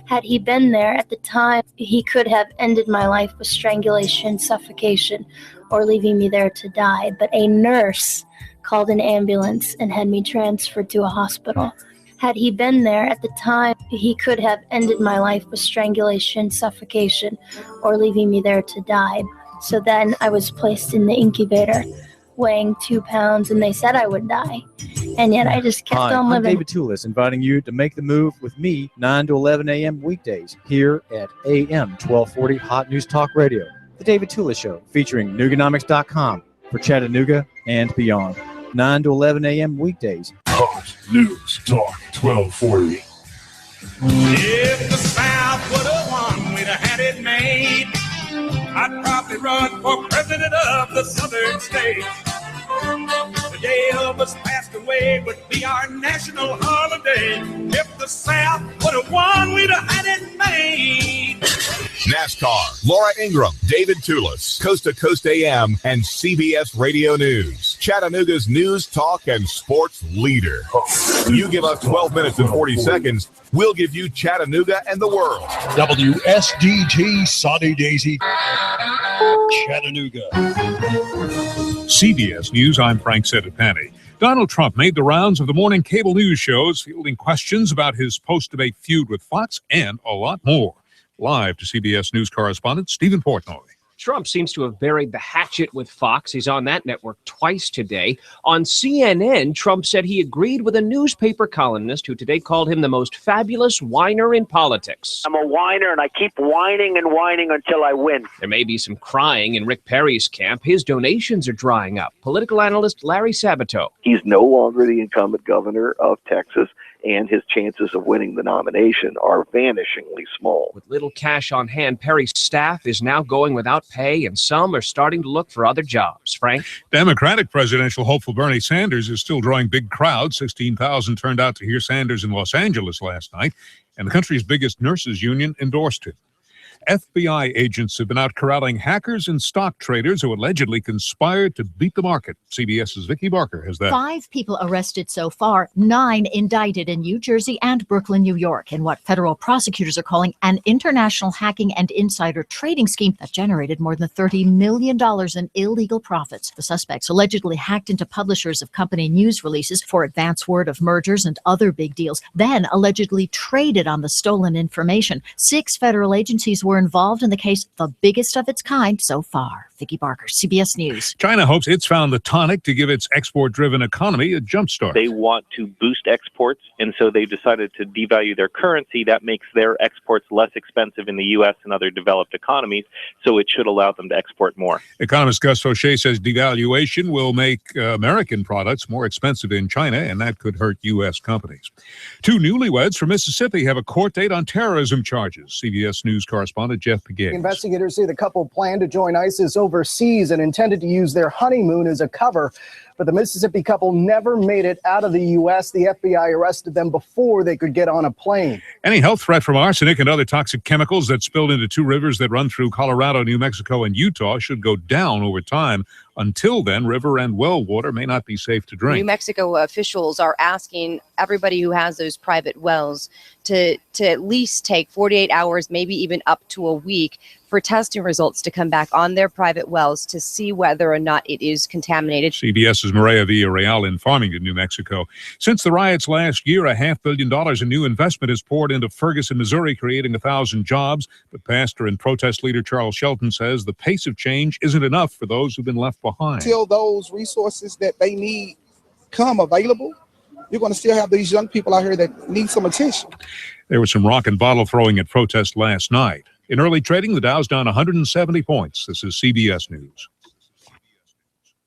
Had he been there at the time, he could have ended my life with strangulation, suffocation, or leaving me there to die. But a nurse called an ambulance and had me transferred to a hospital. Had he been there at the time, he could have ended my life with strangulation, suffocation, or leaving me there to die. So then I was placed in the incubator, weighing 2 pounds, and they said I would die. And yet I just kept on living. I'm David Tulis, inviting you to make the move with me 9 to 11 a.m. weekdays here at AM 1240 Hot News Talk Radio. The David Tulis Show, featuring Nooganomics.com for Chattanooga and beyond. 9 to 11 a.m. weekdays. Hot News Talk 1240. If the South would have won, we'd have had it made. I'd probably run for president of the Southern states. The day Elvis passed away would be our national holiday. If the South would have won, we'd have had it made. NASCAR, Laura Ingraham, David Tulis, Coast to Coast AM, and CBS Radio News. Chattanooga's news, talk, and sports leader. You give us 12 minutes and 40 seconds, we'll give you Chattanooga and the world. WSDT Sunny Daisy, Chattanooga. CBS News, I'm Frank Sedapani. Donald Trump made the rounds of the morning cable news shows, fielding questions about his post-debate feud with Fox and a lot more. Live to CBS News correspondent Stephen Portnoy. Trump seems to have buried the hatchet with Fox. He's on that network twice today. On CNN, Trump said he agreed with a newspaper columnist who today called him the most fabulous whiner in politics. I'm a whiner, and I keep whining and whining until I win. There may be some crying in Rick Perry's camp. His donations are drying up. Political analyst Larry Sabato. He's no longer the incumbent governor of Texas, and his chances of winning the nomination are vanishingly small. With little cash on hand, Perry's staff is now going without pay, and some are starting to look for other jobs. Frank? Democratic presidential hopeful Bernie Sanders is still drawing big crowds. 16,000 turned out to hear Sanders in Los Angeles last night, and the country's biggest nurses union endorsed him. FBI agents have been out corralling hackers and stock traders who allegedly conspired to beat the market. CBS's Vicki Barker has that. 5 people arrested so far, 9 indicted in New Jersey and Brooklyn, New York, in what federal prosecutors are calling an international hacking and insider trading scheme that generated more than $30 million in illegal profits. The suspects allegedly hacked into publishers of company news releases for advance word of mergers and other big deals, then allegedly traded on the stolen information. 6 federal agencies were involved in the case, the biggest of its kind so far. Vicki Barker, CBS News. China hopes it's found the tonic to give its export-driven economy a jumpstart. They want to boost exports, and so they've decided to devalue their currency. That makes their exports less expensive in the U.S. and other developed economies, so it should allow them to export more. Economist Gus Fauché says devaluation will make American products more expensive in China, and that could hurt U.S. companies. Two newlyweds from Mississippi have a court date on terrorism charges. CBS News correspondent Jeff Pegues. Investigators say the couple planned to join ISIS overseas and intended to use their honeymoon as a cover. But the Mississippi couple never made it out of the U.S. The FBI arrested them before they could get on a plane. Any health threat from arsenic and other toxic chemicals that spilled into two rivers that run through Colorado, New Mexico, and Utah should go down over time. Until then, river and well water may not be safe to drink. New Mexico officials are asking everybody who has those private wells to at least take 48 hours, maybe even up to a week, for testing results to come back on their private wells to see whether or not it is contaminated. CBS's Maria Villarreal in Farmington, New Mexico. Since the riots last year, $500 million in new investment has poured into Ferguson, Missouri, creating 1,000 jobs. But pastor and protest leader Charles Shelton says the pace of change isn't enough for those who've been left behind. Until those resources that they need come available, you're going to still have these young people out here that need some attention. There was some rock and bottle throwing at protest last night. In early trading, the Dow's down 170 points. This is CBS News.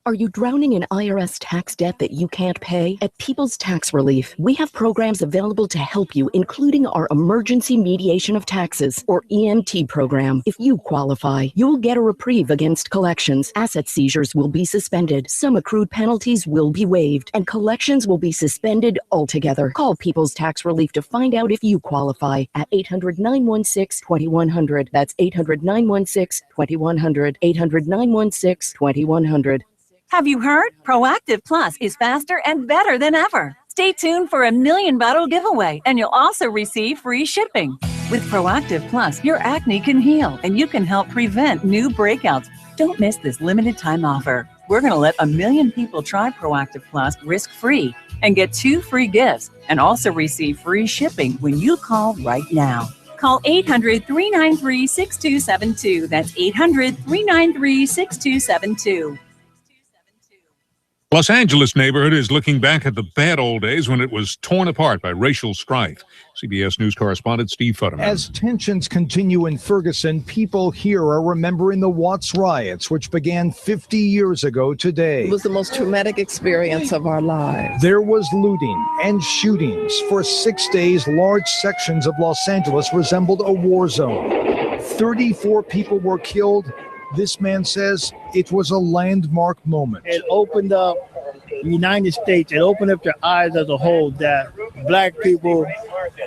Are you drowning in IRS tax debt that you can't pay? At People's Tax Relief, we have programs available to help you, including our Emergency Mediation of Taxes, or EMT program. If you qualify, you'll get a reprieve against collections. Asset seizures will be suspended. Some accrued penalties will be waived, and collections will be suspended altogether. Call People's Tax Relief to find out if you qualify at 800-916-2100. That's 800-916-2100. 800-916-2100. Have you heard? Proactive Plus is faster and better than ever. Stay tuned for a 1,000,000 bottle giveaway, and you'll also receive free shipping. With Proactive Plus, your acne can heal, and you can help prevent new breakouts. Don't miss this limited time offer. We're going to let 1,000,000 people try Proactive Plus risk-free and get 2 free gifts, and also receive free shipping when you call right now. Call 800-393-6272. That's 800-393-6272. Los Angeles neighborhood is looking back at the bad old days when it was torn apart by racial strife. CBS News correspondent Steve Futterman. As tensions continue in Ferguson, people here are remembering the Watts riots, which began 50 years ago today. It was the most traumatic experience of our lives. There was looting and shootings. For 6 days, large sections of Los Angeles resembled a war zone. 34 people were killed. This man says it was a landmark moment. It opened up the United States. It opened up their eyes as a whole that black people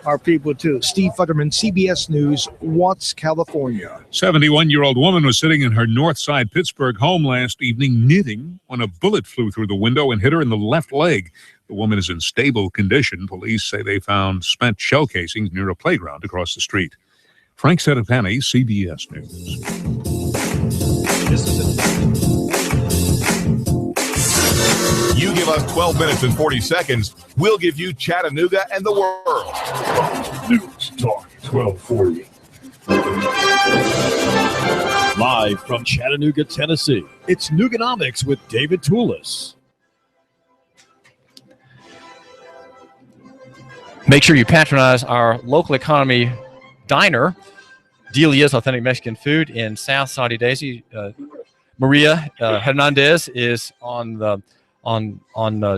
are people too. Steve Futterman, CBS News, Watts, California. 71-year-old woman was sitting in her north side Pittsburgh home last evening knitting when a bullet flew through the window and hit her in the left leg. The woman is in stable condition. Police say they found spent shell casings near a playground across the street. Frank Sedapani, CBS News. You give us 12 minutes and 40 seconds, we'll give you Chattanooga and the world. News Talk 1240. Live from Chattanooga, Tennessee, it's Nooganomics with David Tulis. Make sure you patronize our local economy diner, Delia's Authentic Mexican Food in South Saudi Daisy. Maria Hernandez is on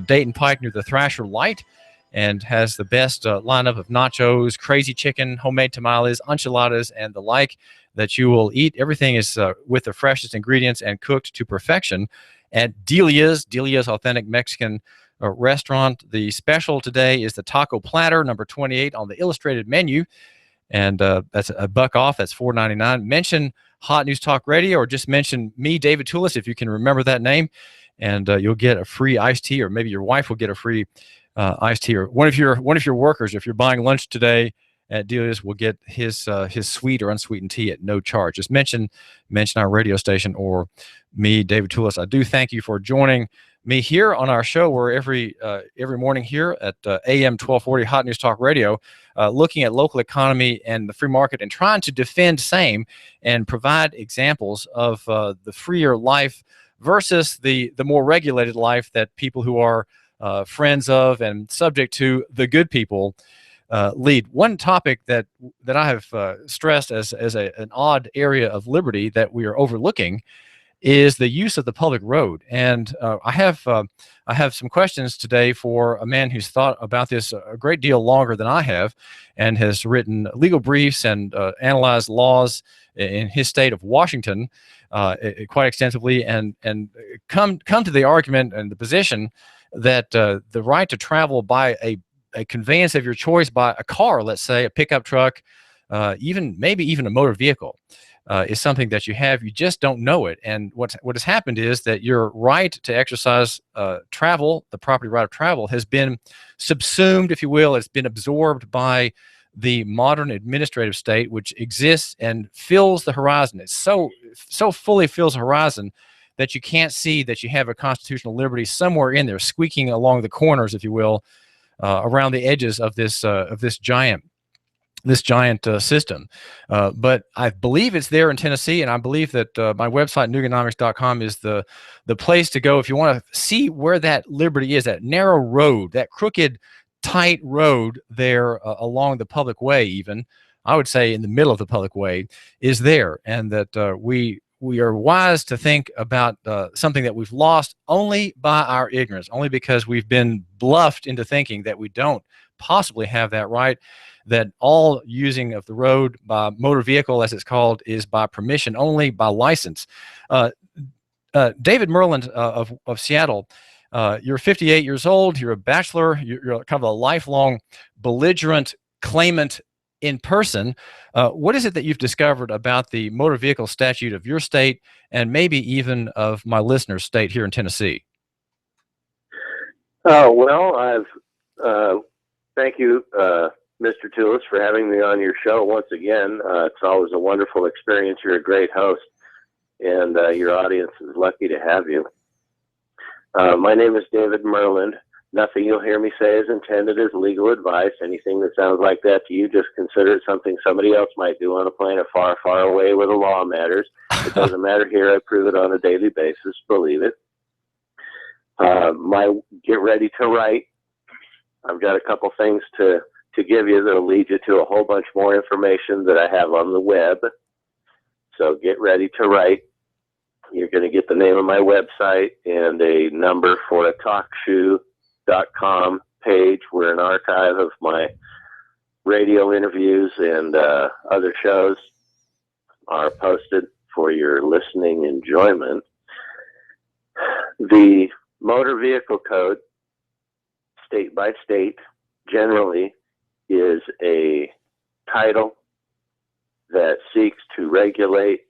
Dayton Pike near the Thrasher Light and has the best lineup of nachos, crazy chicken, homemade tamales, enchiladas, and the like that you will eat. Everything is with the freshest ingredients and cooked to perfection at Delia's Authentic Mexican Restaurant. The special today is the taco platter, number 28 on the illustrated menu. And that's $1 off. That's $4.99. Mention Hot News Talk Radio, or just mention me, David Tulis, if you can remember that name, and you'll get a free iced tea, or maybe your wife will get a free iced tea, or one of your workers, if you're buying lunch today at Delia's, will get his sweet or unsweetened tea at no charge. Just mention our radio station or me, David Tulis. I do thank you for joining me here on our show. We're every morning here at AM 1240 Hot News Talk Radio, looking at local economy and the free market and trying to defend same and provide examples of the freer life versus the more regulated life that people who are friends of and subject to the good people lead. One topic that I have stressed as an odd area of liberty that we are overlooking is the use of the public road. And I have some questions today for a man who's thought about this a great deal longer than I have, and has written legal briefs and analyzed laws in his state of Washington quite extensively, and come to the argument and the position that the right to travel by a conveyance of your choice, by a car, let's say a pickup truck, maybe even a motor vehicle, is something that you have. You just don't know it. And what has happened is that your right to exercise travel, the property right of travel, has been subsumed, if you will. It's been absorbed by the modern administrative state, which exists and fills the horizon. It so fully fills the horizon that you can't see that you have a constitutional liberty somewhere in there, squeaking along the corners, if you will, around the edges of this giant system. But I believe it's there in Tennessee, and I believe that my website, Nooganomics.com, is the place to go if you want to see where that liberty is, that narrow road, that crooked, tight road there along the public way, even, I would say in the middle of the public way, is there. And that we are wise to think about something that we've lost only by our ignorance, only because we've been bluffed into thinking that we don't possibly have that right, that all using of the road by motor vehicle, as it's called, is by permission only, by license. David Myrland of Seattle, you're 58 years old, you're a bachelor, you're kind of a lifelong belligerent claimant in person. What is it that you've discovered about the motor vehicle statute of your state, and maybe even of my listener's state here in Tennessee? Well, thank you, Mr. Tulis, for having me on your show once again. It's always a wonderful experience. You're a great host, and your audience is lucky to have you. My name is David Myrland. Nothing you'll hear me say is intended as legal advice. Anything that sounds like that to you, just consider it something somebody else might do on a planet far, far away where the law matters. It doesn't matter here. I prove it on a daily basis. Believe it. Get ready to write. I've got a couple things to give you that'll lead you to a whole bunch more information that I have on the web. So get ready to write. You're going to get the name of my website and a number for a TalkShoe.com page where an archive of my radio interviews and other shows are posted for your listening enjoyment. The Motor Vehicle Code, state by state, generally is a title that seeks to regulate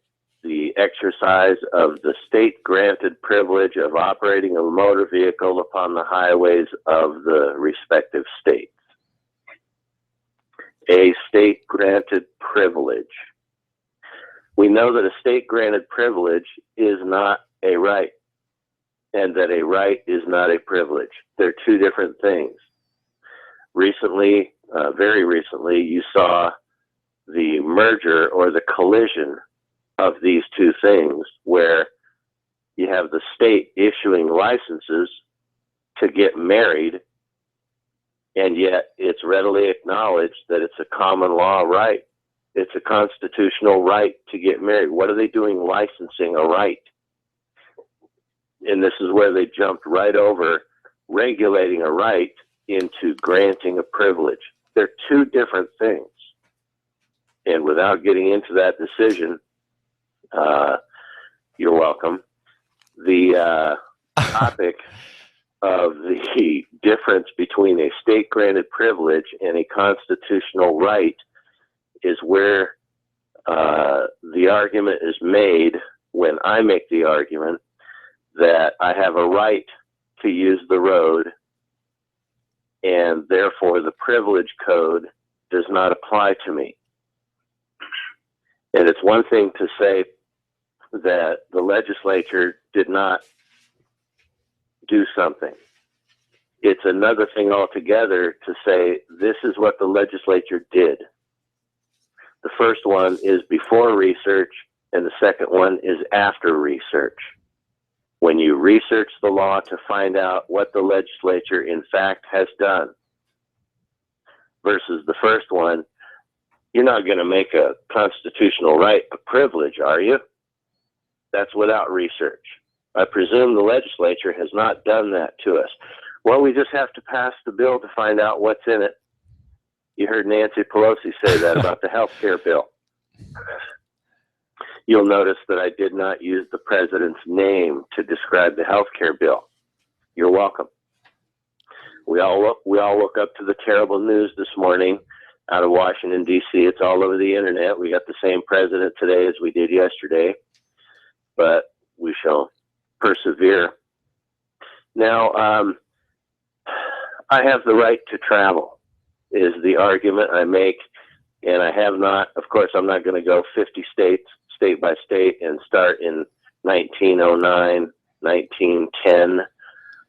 the exercise of the state-granted privilege of operating a motor vehicle upon the highways of the respective states. A state-granted privilege. We know that a state-granted privilege is not a right, and that a right is not a privilege. They're two different things. Recently, very recently, you saw the merger or the collision of these two things, where you have the state issuing licenses to get married, and yet it's readily acknowledged that it's a common law right. It's a constitutional right to get married. What are they doing licensing a right? And this is where they jumped right over regulating a right into granting a privilege. They're two different things. And without getting into that decision, you're welcome. The topic of the difference between a state-granted privilege and a constitutional right is where the argument is made when I make the argument that I have a right to use the road, and therefore the privilege code does not apply to me. And it's one thing to say that the legislature did not do something. It's another thing altogether to say this is what the legislature did. The first one is before research, and the second one is after research. When you research the law to find out what the legislature in fact has done, versus the first one, you're not going to make a constitutional right a privilege, are you? That's without research. I presume the legislature has not done that to us. Well, we just have to pass the bill to find out what's in it. You heard Nancy Pelosi say that about the health care bill. You'll notice that I did not use the president's name to describe the health care bill. You're welcome. We all woke up to the terrible news this morning out of Washington, D.C. It's all over the internet. We got the same president today as we did yesterday, but we shall persevere. Now, I have the right to travel, is the argument I make, and I have not. Of course, I'm not going to go 50 states, state by state, and start in 1909, 1910,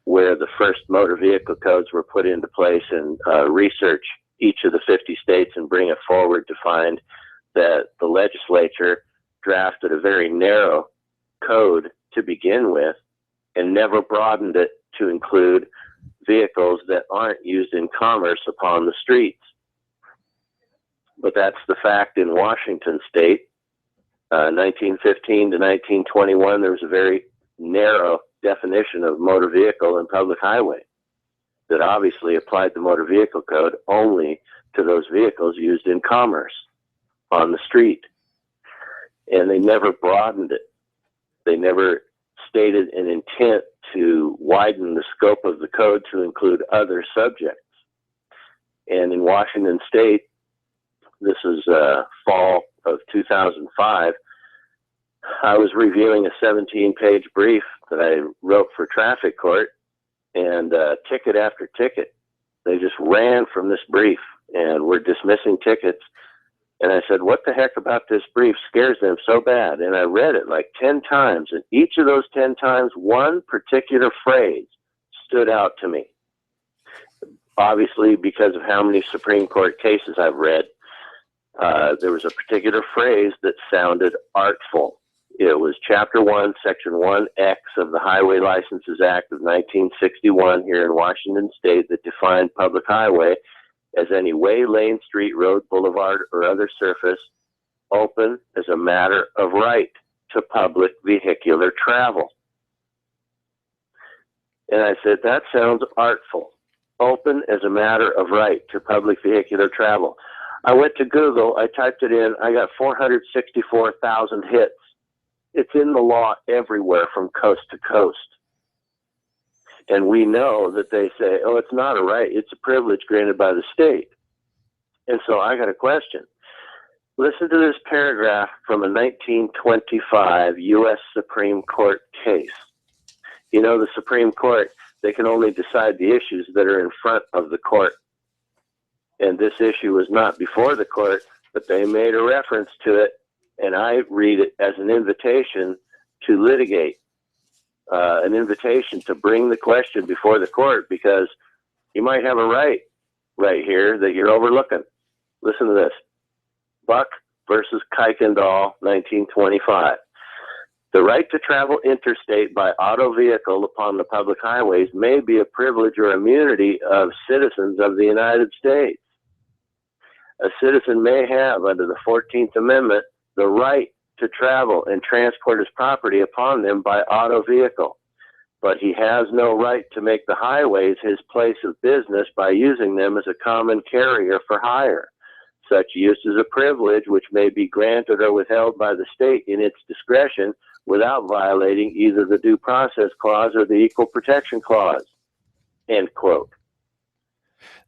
where the first motor vehicle codes were put into place, and research each of the 50 states and bring it forward to find that the legislature drafted a very narrow code to begin with and never broadened it to include vehicles that aren't used in commerce upon the streets. But that's the fact in Washington state. 1915 to 1921, there was a very narrow definition of motor vehicle and public highway that obviously applied the motor vehicle code only to those vehicles used in commerce on the street. And they never broadened it. They never stated an intent to widen the scope of the code to include other subjects. And in Washington state, this is fall of 2005, I was reviewing a 17-page brief that I wrote for traffic court, and ticket after ticket, they just ran from this brief and were dismissing tickets. And I said, what the heck about this brief scares them so bad? And I read it like 10 times, and each of those 10 times, one particular phrase stood out to me. Obviously, because of how many Supreme Court cases I've read, there was a particular phrase that sounded artful. It was Chapter 1, Section 1X of the Highway Licenses Act of 1961 here in Washington State that defined public highway as any way, lane, street, road, boulevard, or other surface open as a matter of right to public vehicular travel. And I said, that sounds artful. Open as a matter of right to public vehicular travel. I went to Google, I typed it in, I got 464,000 hits. It's in the law everywhere from coast to coast. And we know that they say, oh, it's not a right, it's a privilege granted by the state. And so I got a question. Listen to this paragraph from a 1925 U.S. Supreme Court case. You know, the Supreme Court, they can only decide the issues that are in front of the court. And this issue was not before the court, but they made a reference to it, and I read it as an invitation to litigate, an invitation to bring the question before the court, because you might have a right here that you're overlooking. Listen to this. Buck versus Kuykendall, 1925. The right to travel interstate by auto vehicle upon the public highways may be a privilege or immunity of citizens of the United States. A citizen may have, under the 14th Amendment, the right to travel and transport his property upon them by auto vehicle, but he has no right to make the highways his place of business by using them as a common carrier for hire. Such use is a privilege which may be granted or withheld by the state in its discretion without violating either the Due Process Clause or the Equal Protection Clause. End quote.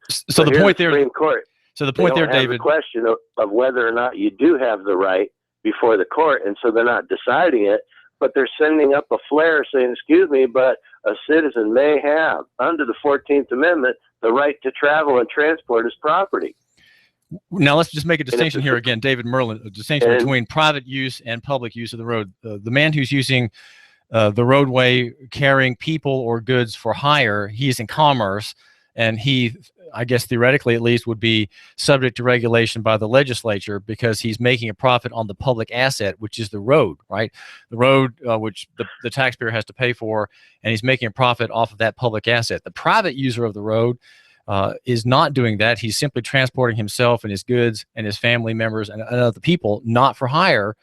So the point there, Supreme Court, so the point there, David, the question of whether or not you do have the right before the court, and so they're not deciding it, but they're sending up a flare saying, excuse me, but a citizen may have, under the 14th Amendment, the right to travel and transport his property. Now let's just make a distinction here again, David Myrland, a distinction between private use and public use of the road. The man who's using the roadway carrying people or goods for hire, he's in commerce, and he, I guess theoretically at least, would be subject to regulation by the legislature because he's making a profit on the public asset, which is the road, right? The road which the taxpayer has to pay for, and he's making a profit off of that public asset. The private user of the road is not doing that. He's simply transporting himself and his goods and his family members and other people, not for hire,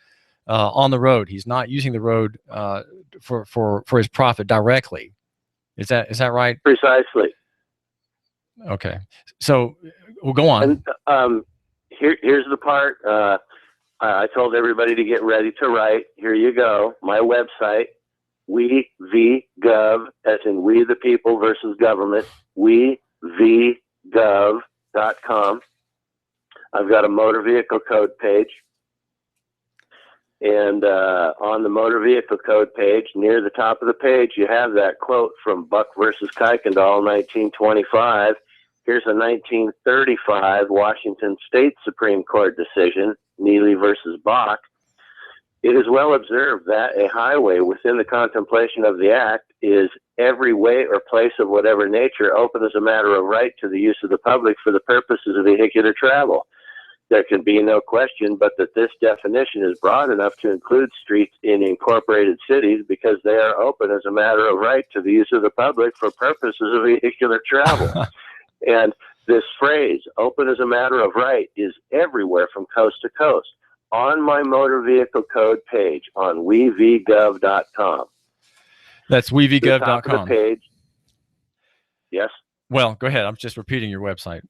on the road. He's not using the road for his profit directly. Is that right? Precisely. Okay. So we'll go on. And here's the part. I told everybody to get ready to write. Here you go. My website, we v gov, as in we the people versus government, wevgov.com. I've got a motor vehicle code page. And on the motor vehicle code page, near the top of the page, you have that quote from Buck versus Kuykendall, 1925. Here's a 1935 Washington State Supreme Court decision, Neely versus Bach. It is well observed that a highway within the contemplation of the Act is every way or place of whatever nature open as a matter of right to the use of the public for the purposes of vehicular travel. There can be no question but that this definition is broad enough to include streets in incorporated cities because they are open as a matter of right to the use of the public for purposes of vehicular travel. And this phrase, open as a matter of right, is everywhere from coast to coast. On my motor vehicle code page on wevgov.com. That's wevgov.com. Page. Yes. Well, go ahead. I'm just repeating your website.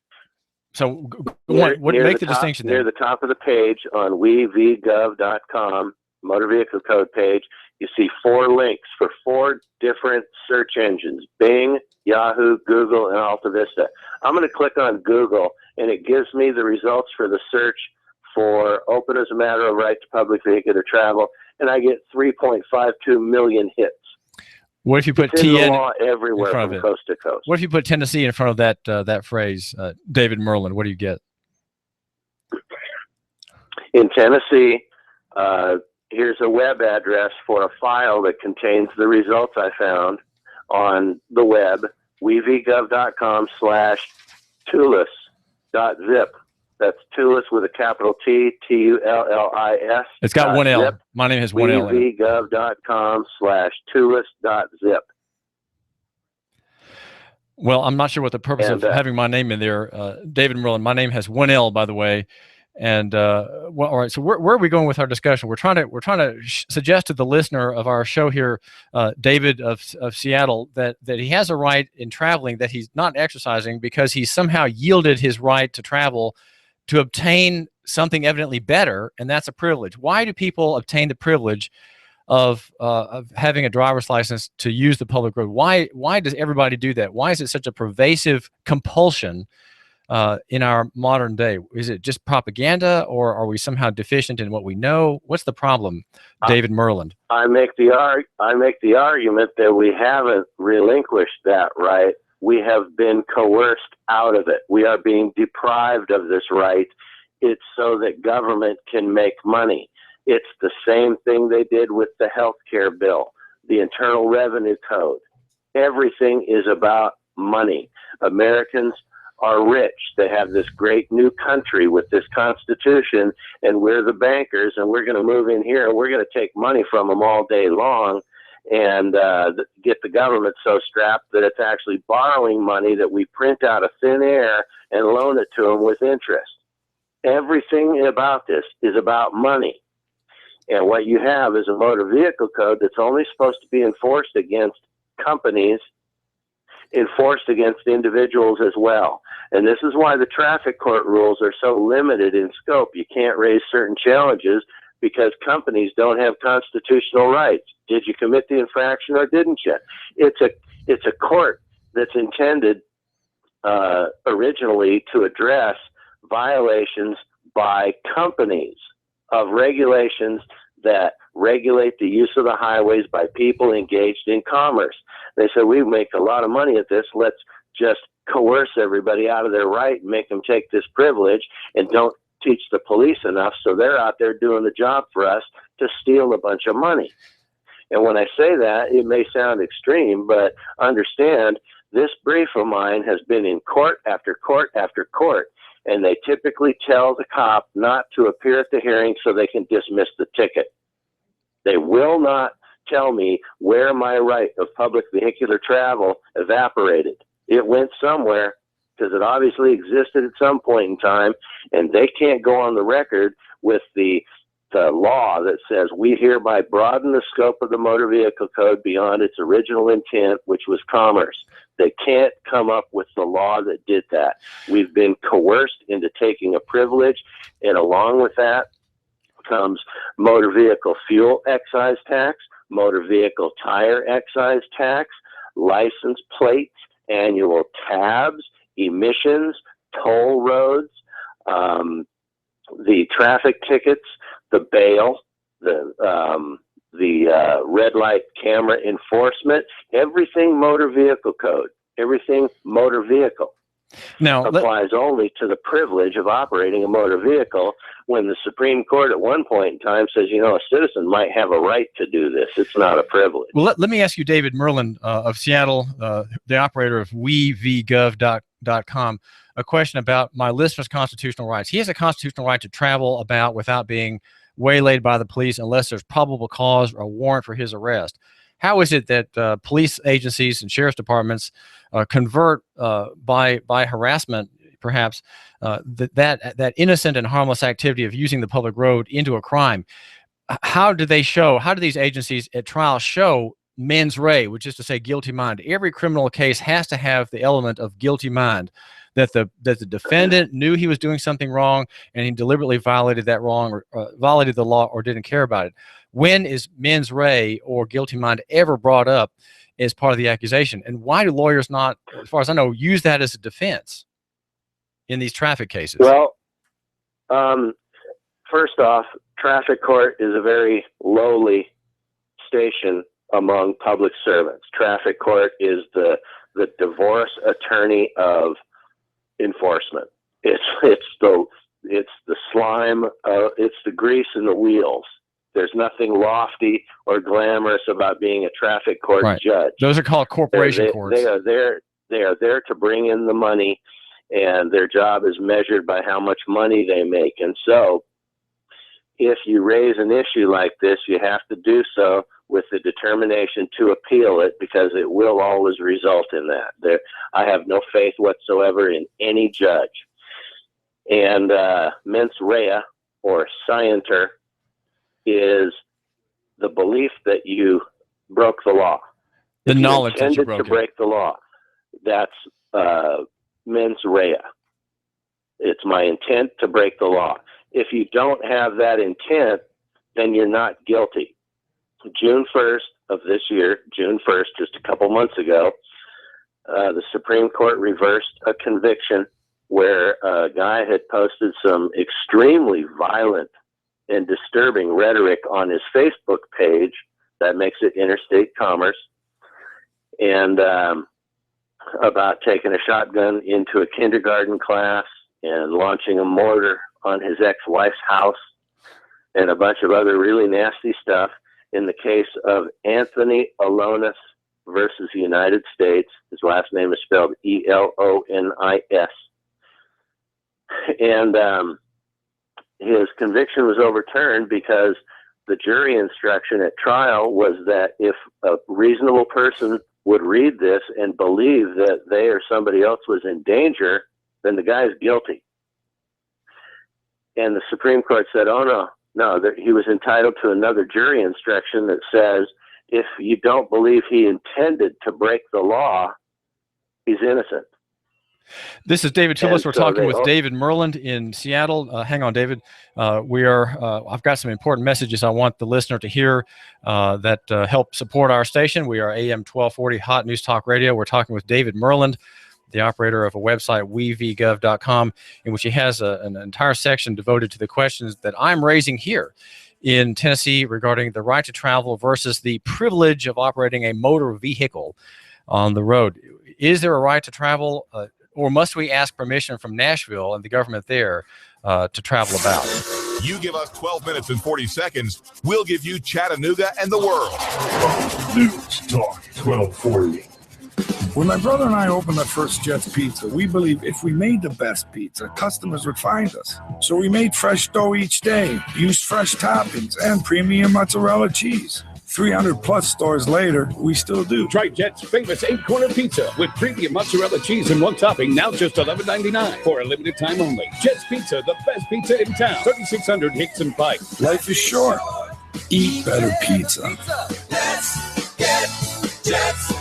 So what make the distinction there? Near the top of the page on wevgov.com, motor vehicle code page, you see 4 links for 4 different search engines: Bing, Yahoo, Google, and AltaVista. I'm going to click on Google, and it gives me the results for the search for open as a matter of right to public vehicular travel, and I get 3.52 million hits. What if you put TN everywhere in front from of it? Coast to coast? What if you put Tennessee in front of that phrase, David Myrland? What do you get? In Tennessee, here's a web address for a file that contains the results I found on the web, wevgov.com/tulis.zip. That's Tulis with a capital T, Tullis. It's got one L. Zip. My name has one L. wevgov.com/Tulis.zip. Well, I'm not sure what the purpose of having my name in there. David Myrland, my name has one L, by the way. And well, all right. So where are we going with our discussion? We're trying to suggest to the listener of our show here, David of Seattle, that he has a right in traveling that he's not exercising because he somehow yielded his right to travel to obtain something evidently better, and that's a privilege. Why do people obtain the privilege of having a driver's license to use the public road? Why does everybody do that? Why is it such a pervasive compulsion in our modern day? Is it just propaganda, or are we somehow deficient in what we know? What's the problem, David Myrland? I make the argument that we haven't relinquished that right. We have been coerced out of it. We are being deprived of this right. It's so that government can make money. It's the same thing they did with the health care bill, the Internal Revenue Code. Everything is about money. Americans are rich. They have this great new country with this Constitution, and we're the bankers, and we're going to move in here, and we're going to take money from them all day long and get the government so strapped that it's actually borrowing money that we print out of thin air and loan it to them with interest. Everything about this is about money. And what you have is a motor vehicle code that's only supposed to be enforced against companies, enforced against individuals as well. And this is why the traffic court rules are so limited in scope. You can't raise certain challenges because companies don't have constitutional rights. Did you commit the infraction or didn't you? It's a court that's intended originally to address violations by companies of regulations that regulate the use of the highways by people engaged in commerce. They said, we make a lot of money at this. Let's just coerce everybody out of their right and make them take this privilege, and don't teach the police enough, so they're out there doing the job for us to steal a bunch of money. And when I say that, it may sound extreme, but understand this brief of mine has been in court after court after court, and they typically tell the cop not to appear at the hearing so they can dismiss the ticket. They will not tell me where my right of public vehicular travel evaporated. It went somewhere because it obviously existed at some point in time, and they can't go on the record with the law that says we hereby broaden the scope of the motor vehicle code beyond its original intent, which was commerce. They can't come up with the law that did that. We've been coerced into taking a privilege, and along with that comes motor vehicle fuel excise tax, motor vehicle tire excise tax, license plates, annual tabs, emissions, toll roads, the traffic tickets, the bail, the red light camera enforcement, everything motor vehicle code, everything motor vehicle. Now applies only to the privilege of operating a motor vehicle, when the Supreme Court at one point in time says, you know, a citizen might have a right to do this. It's not a privilege. Well, let me ask you, David Myrland of Seattle, the operator of wevgov.com, a question about my listener's constitutional rights. He has a constitutional right to travel about without being waylaid by the police unless there's probable cause or a warrant for his arrest. How is it that police agencies and sheriff's departments convert by harassment, perhaps, that innocent and harmless activity of using the public road into a crime? How do these agencies at trial show mens rea, which is to say guilty mind? Every criminal case has to have the element of guilty mind, that the defendant knew he was doing something wrong and he deliberately violated that wrong, or violated the law, or didn't care about it. When is mens rea or guilty mind ever brought up as part of the accusation? And why do lawyers not, as far as I know, use that as a defense in these traffic cases? Well, first off, traffic court is a very lowly station among public servants. Traffic court is the divorce attorney of enforcement. It's the slime, it's the grease in the wheels. There's nothing lofty or glamorous about being a traffic court judge. Those are called corporation courts. They are there to bring in the money, and their job is measured by how much money they make. And so if you raise an issue like this, you have to do so with the determination to appeal it, because it will always result in that. I have no faith whatsoever in any judge. And mens rea, or scienter, is the belief that you broke the law. The knowledge that you broke to break the law. That's mens rea. It's my intent to break the law. If you don't have that intent, then you're not guilty. June 1st of this year, June 1st, just a couple months ago, the Supreme Court reversed a conviction where a guy had posted some extremely violent and disturbing rhetoric on his Facebook page that makes it interstate commerce, and about taking a shotgun into a kindergarten class and launching a mortar on his ex-wife's house, and a bunch of other really nasty stuff in the case of Anthony Alonis versus the United States. His last name is spelled E-L-O-N-I-S. And his conviction was overturned because the jury instruction at trial was that if a reasonable person would read this and believe that they or somebody else was in danger, then the guy's guilty. And the Supreme Court said, oh, no, he was entitled to another jury instruction that says if you don't believe he intended to break the law, he's innocent. This is David Tulis. We're talking with David Myrland in Seattle. Hang on, David. I've got some important messages I want the listener to hear that help support our station. We are AM 1240 Hot News Talk Radio. We're talking with David Myrland, the operator of a website, wevgov.com, in which he has an entire section devoted to the questions that I'm raising here in Tennessee regarding the right to travel versus the privilege of operating a motor vehicle on the road. Is there a right to travel, or must we ask permission from Nashville and the government there to travel about? You give us 12 minutes and 40 seconds, we'll give you Chattanooga and the world. News Talk 1240. When my brother and I opened our first Jets Pizza, we believed if we made the best pizza, customers would find us. So we made fresh dough each day, used fresh toppings, and premium mozzarella cheese. 300 plus stores later, we still do. Try Jet's famous 8-corner pizza with premium mozzarella cheese and one topping, now just $11.99 for a limited time only. Jet's Pizza, the best pizza in town. 3600 Hickson Pike. Life is short. Eat better pizza. Let's get Jets.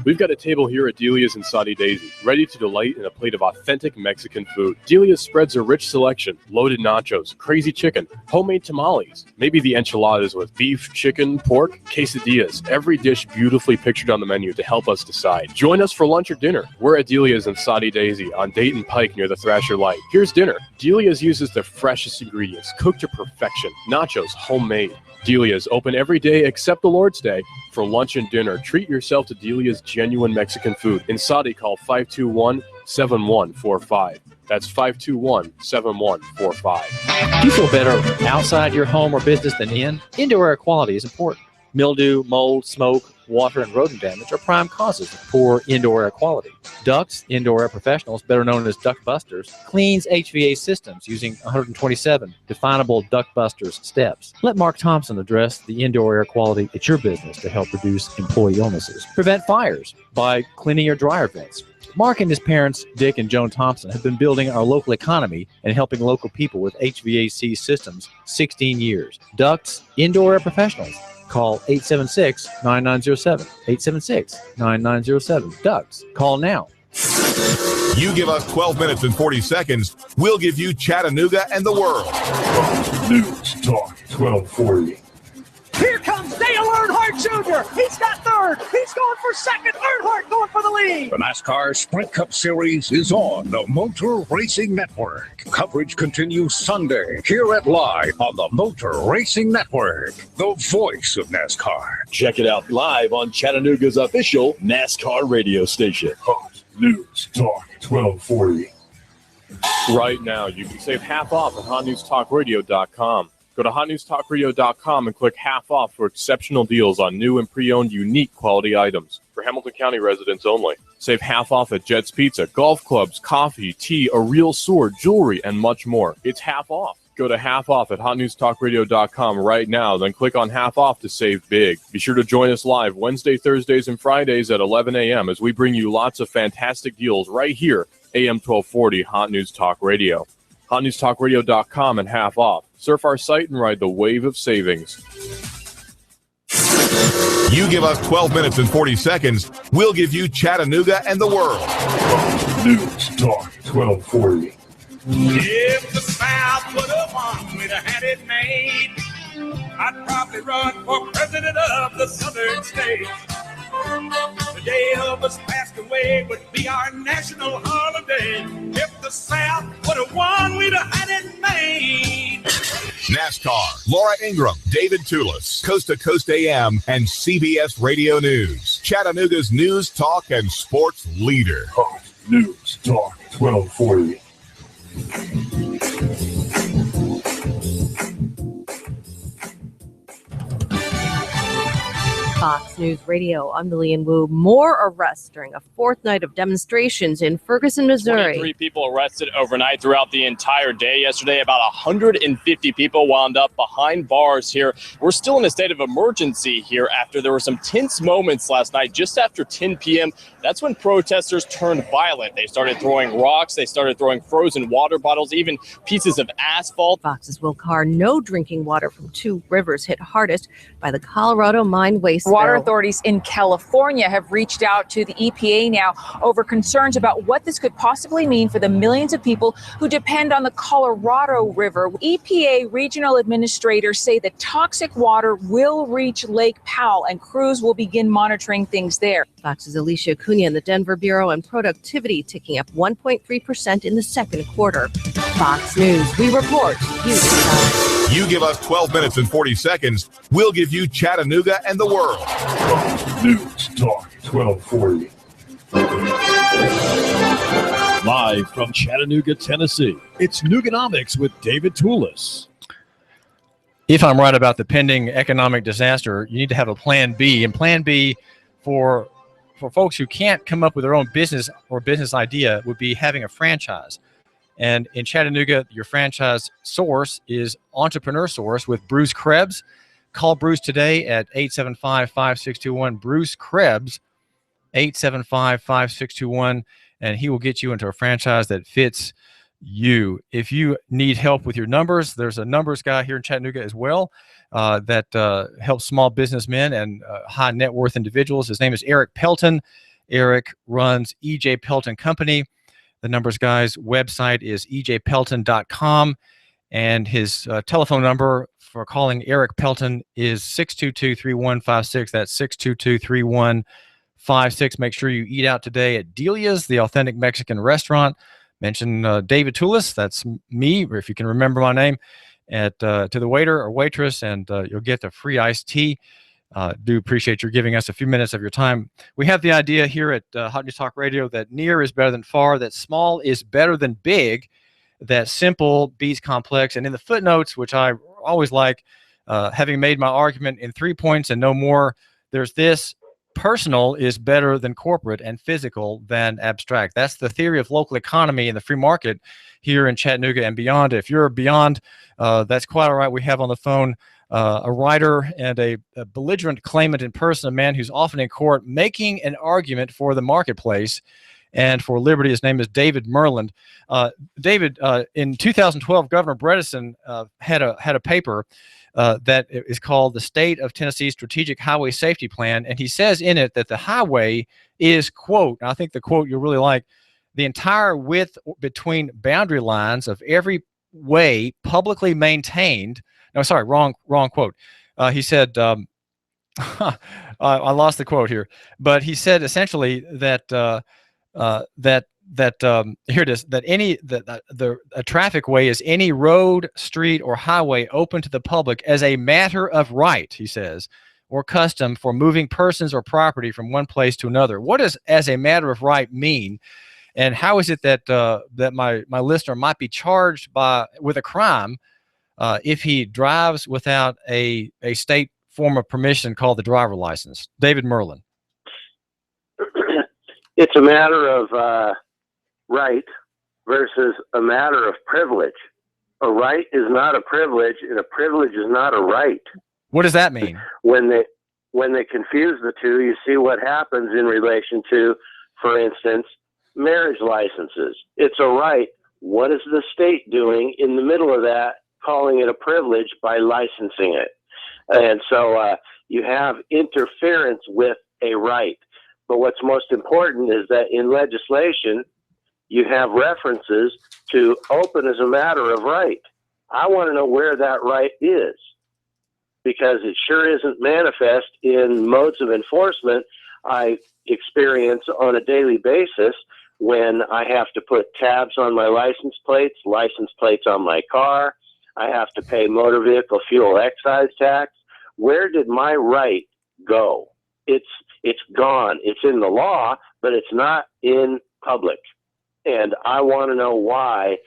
We've got a table here at Delia's in Saudi Daisy, ready to delight in a plate of authentic Mexican food. Delia's spreads a rich selection, loaded nachos, crazy chicken, homemade tamales, maybe the enchiladas with beef, chicken, pork, quesadillas. Every dish beautifully pictured on the menu to help us decide. Join us for lunch or dinner. We're at Delia's in Saudi Daisy on Dayton Pike near the Thrasher Light. Here's dinner. Delia's uses the freshest ingredients, cooked to perfection. Nachos, homemade. Delia's open every day except the Lord's Day. For lunch and dinner, treat yourself to Delia's genuine Mexican food. In Saudi, call 521-7145. That's 521-7145. Do you feel better outside your home or business than in? Indoor air quality is important. Mildew, mold, smoke, water, and rodent damage are prime causes of poor indoor air quality. Ducts, Indoor Air Professionals, better known as Duct Busters, cleans HVAC systems using 127 definable Duct Busters steps. Let Mark Thompson address the indoor air quality at your business to help reduce employee illnesses. Prevent fires by cleaning your dryer vents. Mark and his parents, Dick and Joan Thompson, have been building our local economy and helping local people with HVAC systems 16 years. Ducts, Indoor Air Professionals. Call 876-9907. 876-9907. Ducks. Call now. You give us 12 minutes and 40 seconds, we'll give you Chattanooga and the world. News Talk 1240. Here comes Dale Earnhardt Jr. He's got third. He's going for second. Earnhardt going for the lead. The NASCAR Sprint Cup Series is on the Motor Racing Network. Coverage continues Sunday here at Live on the Motor Racing Network, the voice of NASCAR. Check it out live on Chattanooga's official NASCAR radio station. News Talk 1240. Right now, you can save half off at hotnewstalkradio.com. Go to hotnewstalkradio.com and click half off for exceptional deals on new and pre-owned unique quality items. For Hamilton County residents only. Save half off at Jet's Pizza, golf clubs, coffee, tea, a real sword, jewelry, and much more. It's half off. Go to half off at hotnewstalkradio.com right now, then click on half off to save big. Be sure to join us live Wednesday, Thursdays, and Fridays at 11 a.m. as we bring you lots of fantastic deals right here, AM 1240 Hot News Talk Radio. HotNewsTalkRadio.com and half off. Surf our site and ride the wave of savings. You give us 12 minutes and 40 seconds, we'll give you Chattanooga and the world. News Talk 1240. If the South would have won, we'd have had it made. I'd probably run for president of the southern states. The day Elvis passed away would be our national holiday. If the South would have won, we'd have had it made. NASCAR, Laura Ingraham, David Tulis, Coast to Coast AM, and CBS Radio News. Chattanooga's news, talk, and sports leader. News Talk 1240. Fox News Radio, I'm Lillian Wu. More arrests during a fourth night of demonstrations in Ferguson, Missouri. 23 people arrested overnight throughout the entire day yesterday. About 150 people wound up behind bars here. We're still in a state of emergency here after there were some tense moments last night. Just after 10 p.m., that's when protesters turned violent. They started throwing rocks. They started throwing frozen water bottles, even pieces of asphalt. Fox's Will Carr, no drinking water from two rivers hit hardest by the Colorado mine waste Water spill. authorities in California have reached out to the EPA now over concerns about what this could possibly mean for the millions of people who depend on the Colorado River. EPA regional administrators say the toxic water will reach Lake Powell, and Cruz will begin monitoring things there. Fox's Alicia Cunha in the Denver Bureau, and productivity ticking up 1.3% in the second quarter. Fox News, we report, you decide. You give us 12 minutes and 40 seconds, we'll give you Chattanooga and the world. News Talk 1240. Live from Chattanooga, Tennessee, it's Nooganomics with David Tulis. If I'm right about the pending economic disaster, you need to have a plan B. And plan B for folks who can't come up with their own business or business idea would be having a franchise. And in Chattanooga, your franchise source is Entrepreneur Source with Bruce Krebs. Call Bruce today at 875-5621. Bruce Krebs, 875-5621. And he will get you into a franchise that fits you. If you need help with your numbers, there's a numbers guy here in Chattanooga as well that helps small businessmen and high net worth individuals. His name is Eric Pelton. Eric runs EJ Pelton Company. The numbers guy's website is ejpelton.com, and his telephone number for calling Eric Pelton is 622-3156. That's 622-3156. Make sure you eat out today at Delia's, the authentic Mexican restaurant. Mention David Tulis, that's me, or if you can remember my name, to the waiter or waitress, and you'll get the free iced tea. Do appreciate your giving us a few minutes of your time. We have the idea here at Hot News Talk Radio that near is better than far, that small is better than big, that simple beats complex. And in the footnotes, which I always like, having made my argument in 3 points and no more, there's this: personal is better than corporate and physical than abstract. That's the theory of local economy in the free market here in Chattanooga and beyond. If you're beyond, that's quite all right. We have on the phone a writer and a belligerent claimant in person, a man who's often in court making an argument for the marketplace and for liberty. His name is David Myrland. David, in 2012, Governor Bredesen had a paper that is called the State of Tennessee Strategic Highway Safety Plan. And he says in it that the highway is, quote, and I think the quote you'll really like, the entire width between boundary lines of every way publicly maintained. No, sorry, wrong quote. He said, I lost the quote here, but he said essentially that, here it is, that a traffic way is any road, street, or highway open to the public as a matter of right, he says, or custom for moving persons or property from one place to another. What does "as a matter of right" mean? And how is it that that my listener might be charged with a crime if he drives without a state form of permission called the driver license? David Myrland. It's a matter of right versus a matter of privilege. A right is not a privilege, and a privilege is not a right. What does that mean? When they confuse the two, you see what happens in relation to, for instance, marriage licenses. It's a right. What is the state doing in the middle of that, calling it a privilege by licensing it? And so you have interference with a right. But what's most important is that in legislation, you have references to open as a matter of right. I want to know where that right is, because it sure isn't manifest in modes of enforcement I experience on a daily basis when I have to put tabs on my license plates on my car. I have to pay motor vehicle fuel excise tax. Where did my right go? It's gone. It's in the law, but it's not in public. And I want to know why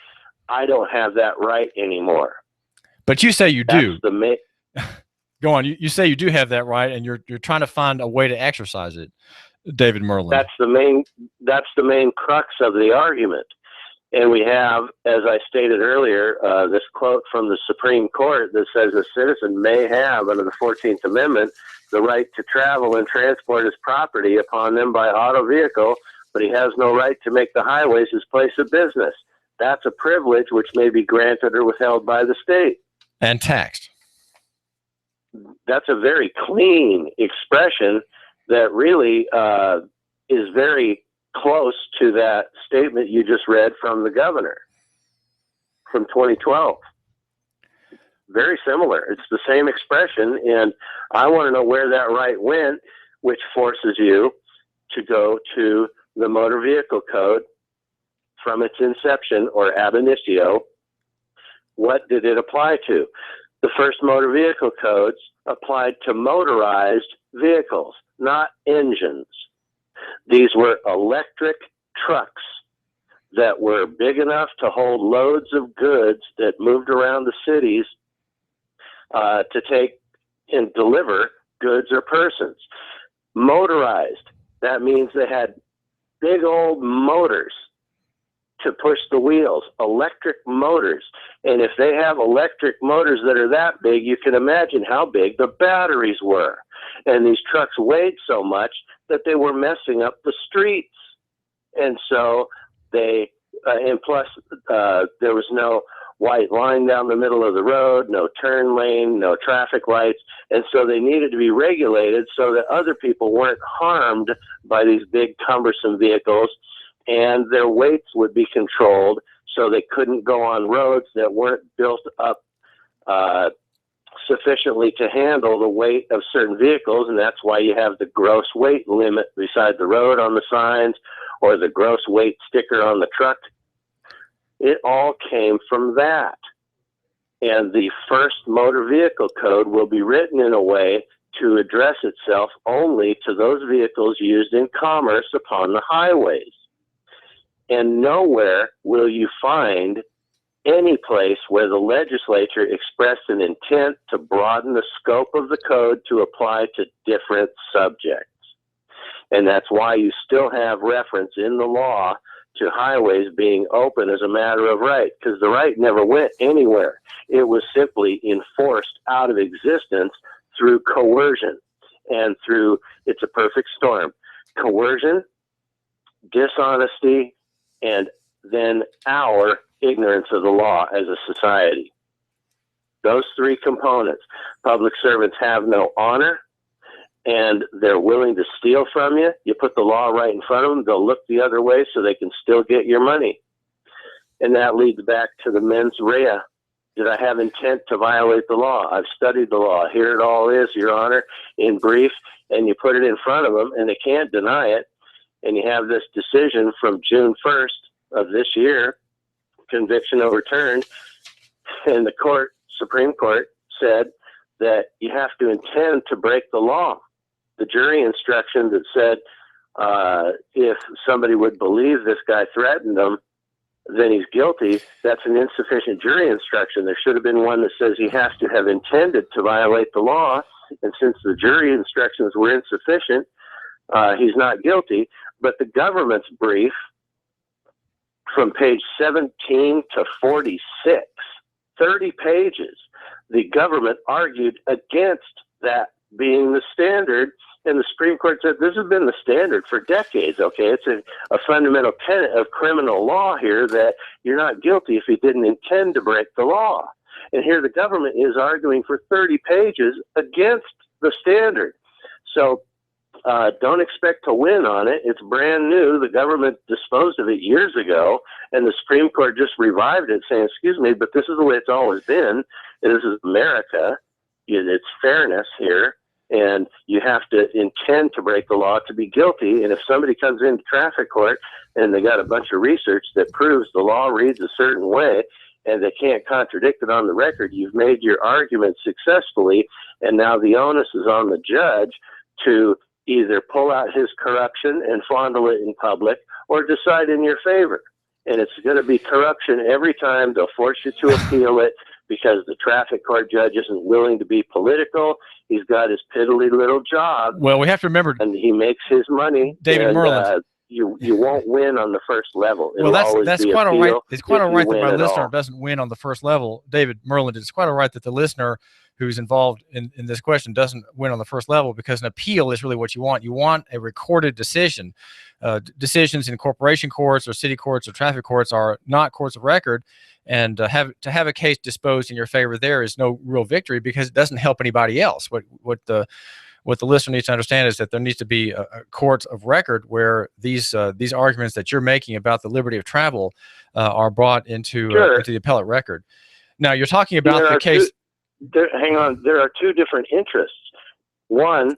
I don't have that right anymore. But you say you do. That's Go on. You say you do have that right, and you're trying to find a way to exercise it, David Myrland. That's the main crux of the argument. And we have, as I stated earlier, this quote from the Supreme Court that says a citizen may have, under the 14th Amendment, the right to travel and transport his property upon them by auto vehicle, but he has no right to make the highways his place of business. That's a privilege which may be granted or withheld by the state. And taxed. That's a very clean expression that really is very close to that statement you just read from the governor from 2012. Very similar. It's the same expression, and I want to know where that right went, which forces you to go to the Motor Vehicle Code from its inception, or ab initio. What did it apply to? The first motor vehicle codes applied to motorized vehicles, not engines. These were electric trucks that were big enough to hold loads of goods that moved around the cities to take and deliver goods or persons. Motorized, that means they had big old motors to push the wheels, electric motors. And if they have electric motors that are that big, you can imagine how big the batteries were. And these trucks weighed so much that they were messing up the streets. And so they, and plus there was no white line down the middle of the road, no turn lane, no traffic lights. And so they needed to be regulated so that other people weren't harmed by these big cumbersome vehicles, and their weights would be controlled so they couldn't go on roads that weren't built up sufficiently to handle the weight of certain vehicles. And that's why you have the gross weight limit beside the road on the signs, or the gross weight sticker on the truck. It all came from that. And the first motor vehicle code will be written in a way to address itself only to those vehicles used in commerce upon the highways. And nowhere will you find any place where the legislature expressed an intent to broaden the scope of the code to apply to different subjects. And that's why you still have reference in the law to highways being open as a matter of right, because the right never went anywhere. It was simply enforced out of existence through coercion and through, it's a perfect storm, coercion, dishonesty, and then our ignorance of the law as a society. Those three components. Public servants have no honor, and they're willing to steal from you. You put the law right in front of them, they'll look the other way so they can still get your money. And that leads back to the mens rea. Did I have intent to violate the law? I've studied the law. Here it all is, Your Honor, in brief, and you put it in front of them, and they can't deny it. And you have this decision from June 1st of this year, conviction overturned, and the court, Supreme Court, said that you have to intend to break the law. The jury instruction that said if somebody would believe this guy threatened them, then he's guilty, that's an insufficient jury instruction. There should have been one that says he has to have intended to violate the law, and since the jury instructions were insufficient, he's not guilty. But the government's brief, from page 17 to 46, 30 pages, the government argued against that being the standard, and the Supreme Court said this has been the standard for decades, okay? It's a fundamental tenet of criminal law here that you're not guilty if you didn't intend to break the law. And here the government is arguing for 30 pages against the standard. So don't expect to win on it. It's brand new. The government disposed of it years ago, and the Supreme Court just revived it, saying, excuse me, but this is the way it's always been. This is America. It's fairness here, and you have to intend to break the law to be guilty. And if somebody comes into traffic court and they got a bunch of research that proves the law reads a certain way and they can't contradict it on the record, you've made your argument successfully, and now the onus is on the judge to either pull out his corruption and fondle it in public or decide in your favor. And it's going to be corruption every time. They'll force you to appeal it because the traffic court judge isn't willing to be political. He's got his piddly little job. Well, we have to remember, and he makes his money. David Myrland. You won't win on the first level. Well, that's quite all right. It's quite all right that my listener doesn't win on the first level. David Myrland, it's quite all right that the listener who's involved in this question doesn't win on the first level, because an appeal is really what you want. You want a recorded decision. Decisions in corporation courts or city courts or traffic courts are not courts of record, and to have a case disposed in your favor there is no real victory, because it doesn't help anybody else. What the listener needs to understand is that there needs to be a court of record where these arguments that you're making about the liberty of travel are brought into the appellate record. Now, you're talking about the case. Hang on. There are two different interests. One,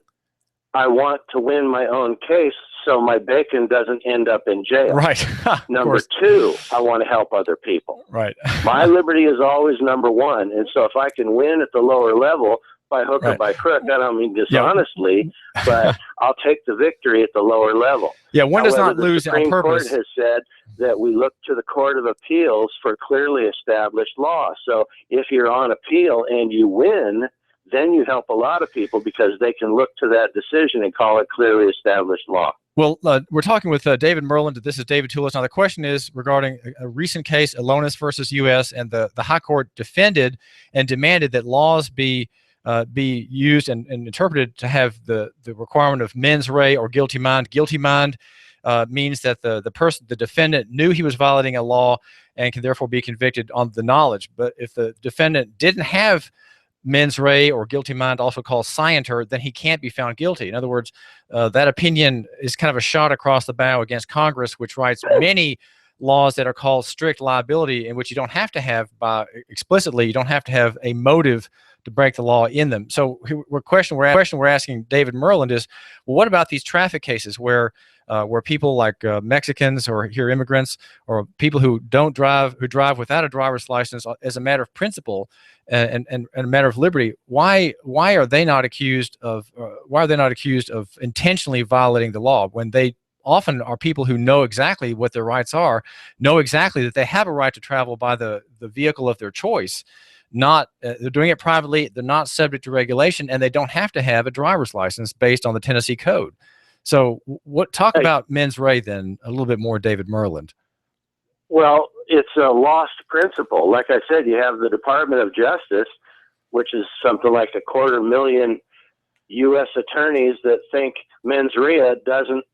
I want to win my own case so my bacon doesn't end up in jail. Right. Number two, I want to help other people. Right. My liberty is always number one. And so if I can win at the lower level, by hook or Right. by crook. I don't mean dishonestly, but I'll take the victory at the lower level. Yeah, one does However, not lose the on Supreme purpose. Court has said that we look to the Court of Appeals for clearly established law. So if you're on appeal and you win, then you help a lot of people because they can look to that decision and call it clearly established law. Well, we're talking with David Myrland. This is David Tulis. Now, the question is regarding a recent case, Alonis versus U.S., and the High Court defended and demanded that laws be used and interpreted to have the requirement of mens rea or guilty mind. Guilty mind means that the defendant knew he was violating a law and can therefore be convicted on the knowledge. But if the defendant didn't have mens rea or guilty mind, also called scienter, then he can't be found guilty. In other words, that opinion is kind of a shot across the bow against Congress, which writes many laws that are called strict liability, in which you don't have to have explicitly, you don't have to have a motive to break the law in them. So the question we're asking David Myrland is, well, what about these traffic cases where people like Mexicans or here immigrants or people who drive without a driver's license as a matter of principle and a matter of liberty, why are they not accused of intentionally violating the law when they often are people who know exactly what their rights are, know exactly that they have a right to travel by the vehicle of their choice. They're doing it privately, they're not subject to regulation, and they don't have to have a driver's license based on the Tennessee Code. So talk about mens rea then a little bit more, David Myrland. Well, it's a lost principle. Like I said, you have the Department of Justice, which is something like 250,000 U.S. attorneys that think mens rea doesn't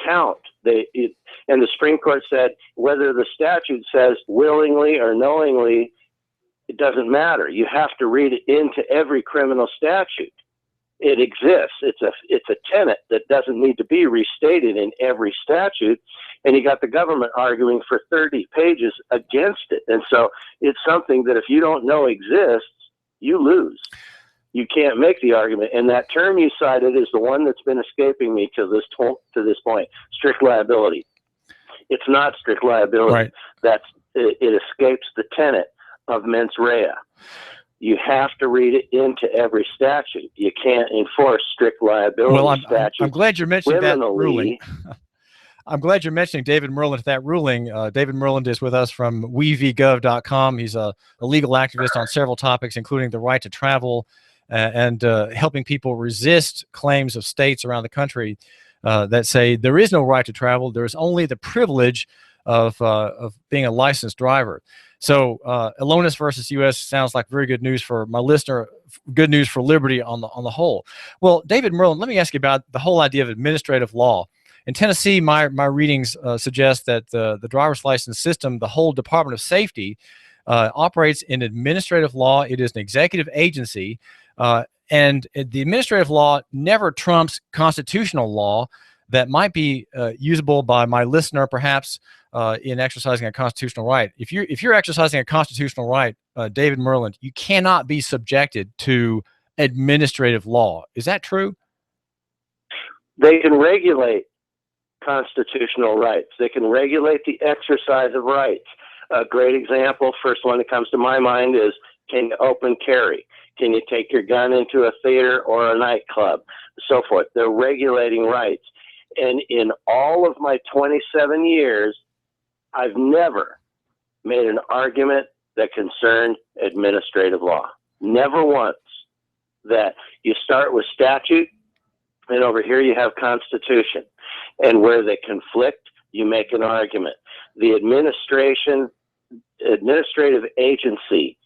count. And the Supreme Court said whether the statute says willingly or knowingly, it doesn't matter. You have to read it into every criminal statute. It exists. It's a tenet that doesn't need to be restated in every statute. And you got the government arguing for 30 pages against it. And so it's something that if you don't know exists, you lose. You can't make the argument. And that term you cited is the one that's been escaping me to this point, strict liability. It's not strict liability. Right. It escapes the tenet of mens rea. You have to read it into every statute. You can't enforce strict liability statutes. I'm glad you're mentioning that ruling. I'm glad you're mentioning David Myrland, that ruling. David Myrland is with us from wevgov.com. He's a legal activist on several topics, including the right to travel and helping people resist claims of states around the country that say there is no right to travel. There's only the privilege of being a licensed driver. So Alonis versus U.S. sounds like very good news for my listener, good news for liberty on the whole. Well, David Myrland, let me ask you about the whole idea of administrative law. In Tennessee, my readings suggest that the driver's license system, the whole Department of Safety, operates in administrative law. It is an executive agency, and the administrative law never trumps constitutional law that might be usable by my listener, perhaps, in exercising a constitutional right. If you're exercising a constitutional right, David Myrland, you cannot be subjected to administrative law. Is that true? They can regulate constitutional rights. They can regulate the exercise of rights. A great example, first one that comes to my mind is, can you open carry? Can you take your gun into a theater or a nightclub? So forth. They're regulating rights. And in all of my 27 years, I've never made an argument that concerned administrative law. Never once. That you start with statute, and over here you have Constitution. And where they conflict, you make an argument. The administrative agency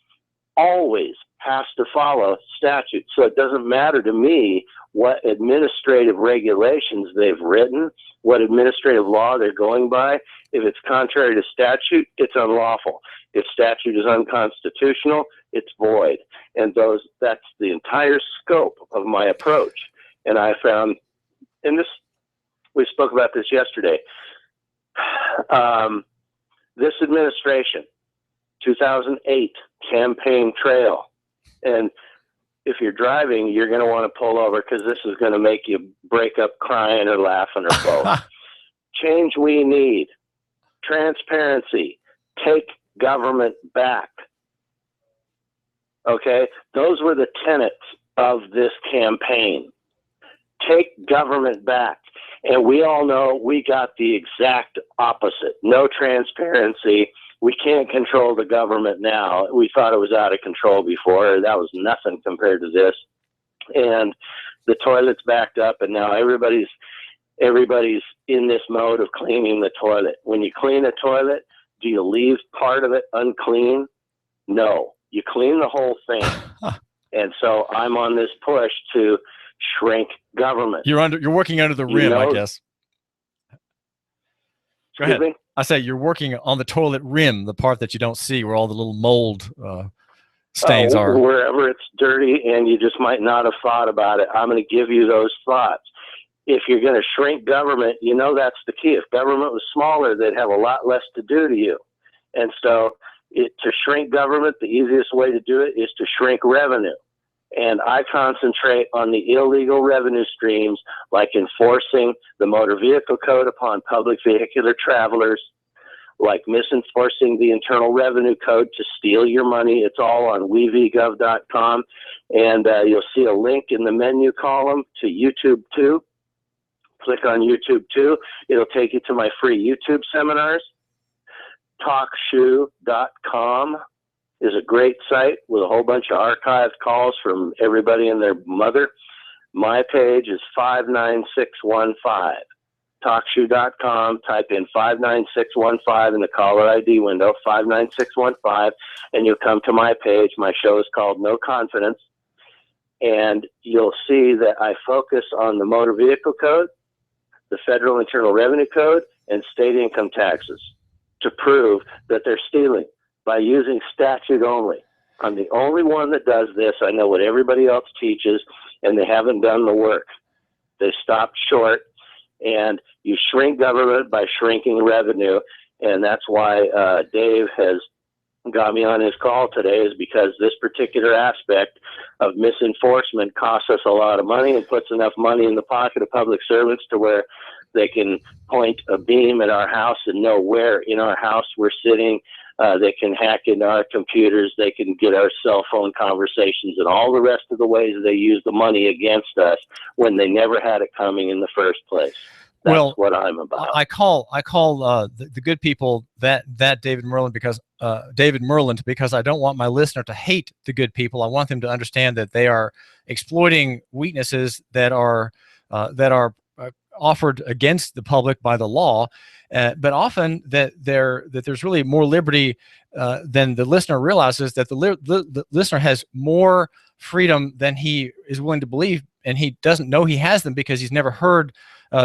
always has to follow statute. So it doesn't matter to me what administrative regulations they've written, what administrative law they're going by. If it's contrary to statute, it's unlawful. If statute is unconstitutional, it's void. And that's the entire scope of my approach. And I found, and we spoke about this yesterday, this administration, 2008 campaign trail. And if you're driving, you're going to want to pull over because this is going to make you break up crying or laughing or both. Change we need. Transparency. Take government back. Okay? Those were the tenets of this campaign. Take government back. And we all know we got the exact opposite. No transparency. We can't control the government now. We thought it was out of control before. That was nothing compared to this. And the toilet's backed up, and now everybody's in this mode of cleaning the toilet. When you clean a toilet, do you leave part of it unclean? No. You clean the whole thing. And so I'm on this push to shrink government. You're working under the rim, I guess. Go ahead. Me? I say you're working on the toilet rim, the part that you don't see where all the little mold stains are. Wherever it's dirty and you just might not have thought about it, I'm going to give you those thoughts. If you're going to shrink government, you know that's the key. If government was smaller, they'd have a lot less to do to you. And so to shrink government, the easiest way to do it is to shrink revenue. And I concentrate on the illegal revenue streams, like enforcing the motor vehicle code upon public vehicular travelers, like misenforcing the Internal Revenue Code to steal your money. It's all on wevgov.com. And you'll see a link in the menu column to YouTube 2. Click on YouTube 2. It'll take you to my free YouTube seminars. TalkShoe.com is a great site with a whole bunch of archived calls from everybody and their mother. My page is 59615. TalkShoe.com, type in 59615 in the caller ID window, 59615, and you'll come to my page. My show is called No Confidence, and you'll see that I focus on the motor vehicle code, the Federal Internal Revenue Code, and state income taxes to prove that they're stealing by using statute only. I'm the only one that does this. I know what everybody else teaches, and they haven't done the work. They stopped short, and you shrink government by shrinking revenue, and that's why Dave has got me on his call today, is because this particular aspect of misenforcement costs us a lot of money and puts enough money in the pocket of public servants to where they can point a beam at our house and know where in our house we're sitting. They can hack into our computers. They can get our cell phone conversations and all the rest of the ways they use the money against us when they never had it coming in the first place. That's what I'm about. I call the good people that David Myrland because I don't want my listener to hate the good people. I want them to understand that they are exploiting weaknesses that are offered against the public by the law, but often that there's really more liberty than the listener realizes, that the listener has more freedom than he is willing to believe, and he doesn't know he has them because he's never heard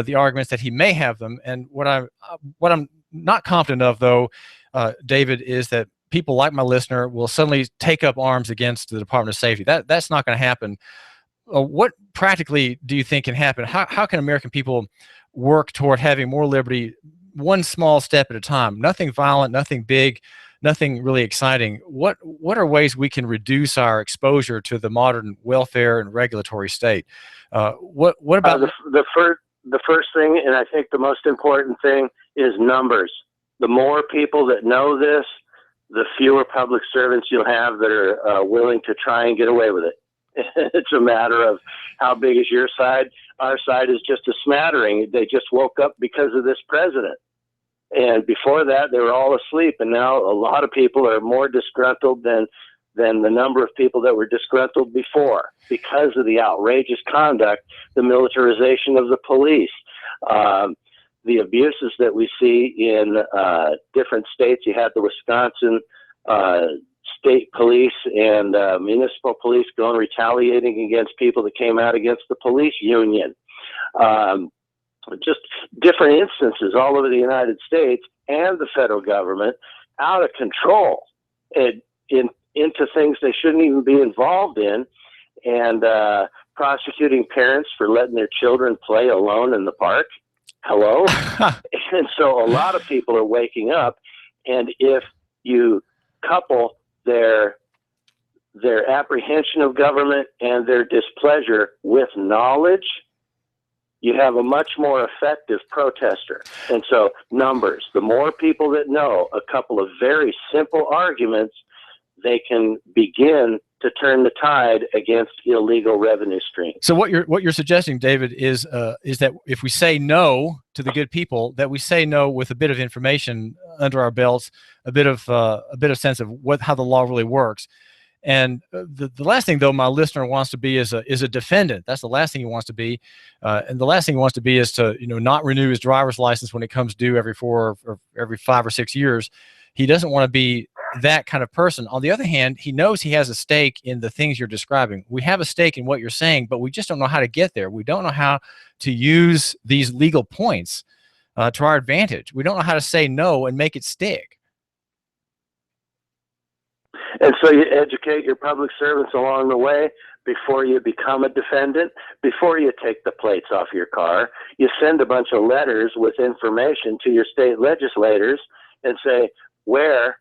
the arguments that he may have them. And what I'm not confident of, though, David, is that people like my listener will suddenly take up arms against the Department of Safety. That's not going to happen. What practically do you think can happen? How can American people work toward having more liberty, one small step at a time? Nothing violent, nothing big, nothing really exciting. What are ways we can reduce our exposure to the modern welfare and regulatory state? What about the first thing, and I think the most important thing, is numbers. The more people that know this, the fewer public servants you'll have that are willing to try and get away with it. It's a matter of how big is your side. Our side is just a smattering. They just woke up because of this president. And before that, they were all asleep. And now a lot of people are more disgruntled than the number of people that were disgruntled before because of the outrageous conduct, the militarization of the police, the abuses that we see in different states. You had the Wisconsin state police and municipal police going retaliating against people that came out against the police union. Just different instances all over the United States and the federal government out of control and into things they shouldn't even be involved in, and prosecuting parents for letting their children play alone in the park. Hello? And so a lot of people are waking up, and if you couple their apprehension of government and their displeasure with knowledge, you have a much more effective protester. And so numbers, the more people that know a couple of very simple arguments, they can begin to turn the tide against illegal revenue streams. So what you're suggesting, David, is that if we say no to the good people, that we say no with a bit of information under our belts, a bit of sense of how the law really works. And the last thing, though, my listener wants to be is a defendant. That's the last thing he wants to be. And the last thing he wants to be is to not renew his driver's license when it comes due every 4 or every 5 or 6 years. He doesn't want to be that kind of person. On the other hand, he knows he has a stake in the things you're describing. We have a stake in what you're saying, but we just don't know how to get there. We don't know how to use these legal points to our advantage. We don't know how to say no and make it stick. And so you educate your public servants along the way before you become a defendant, before you take the plates off your car. You send a bunch of letters with information to your state legislators and say, where,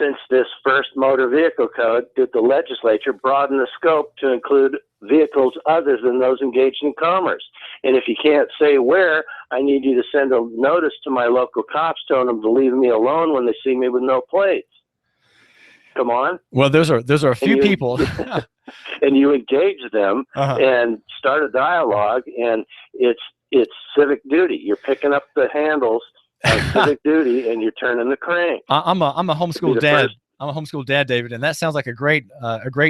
since this first motor vehicle code, did the legislature broaden the scope to include vehicles other than those engaged in commerce? And if you can't say where, I need you to send a notice to my local cops telling them to leave me alone when they see me with no plates. Come on. Well, those are a few people. And you engage them and start a dialogue, and it's civic duty. You're picking up the handles of civic duty, and you're turning the crank. I'm a homeschool dad. I'm a homeschool dad, David, and that sounds like a great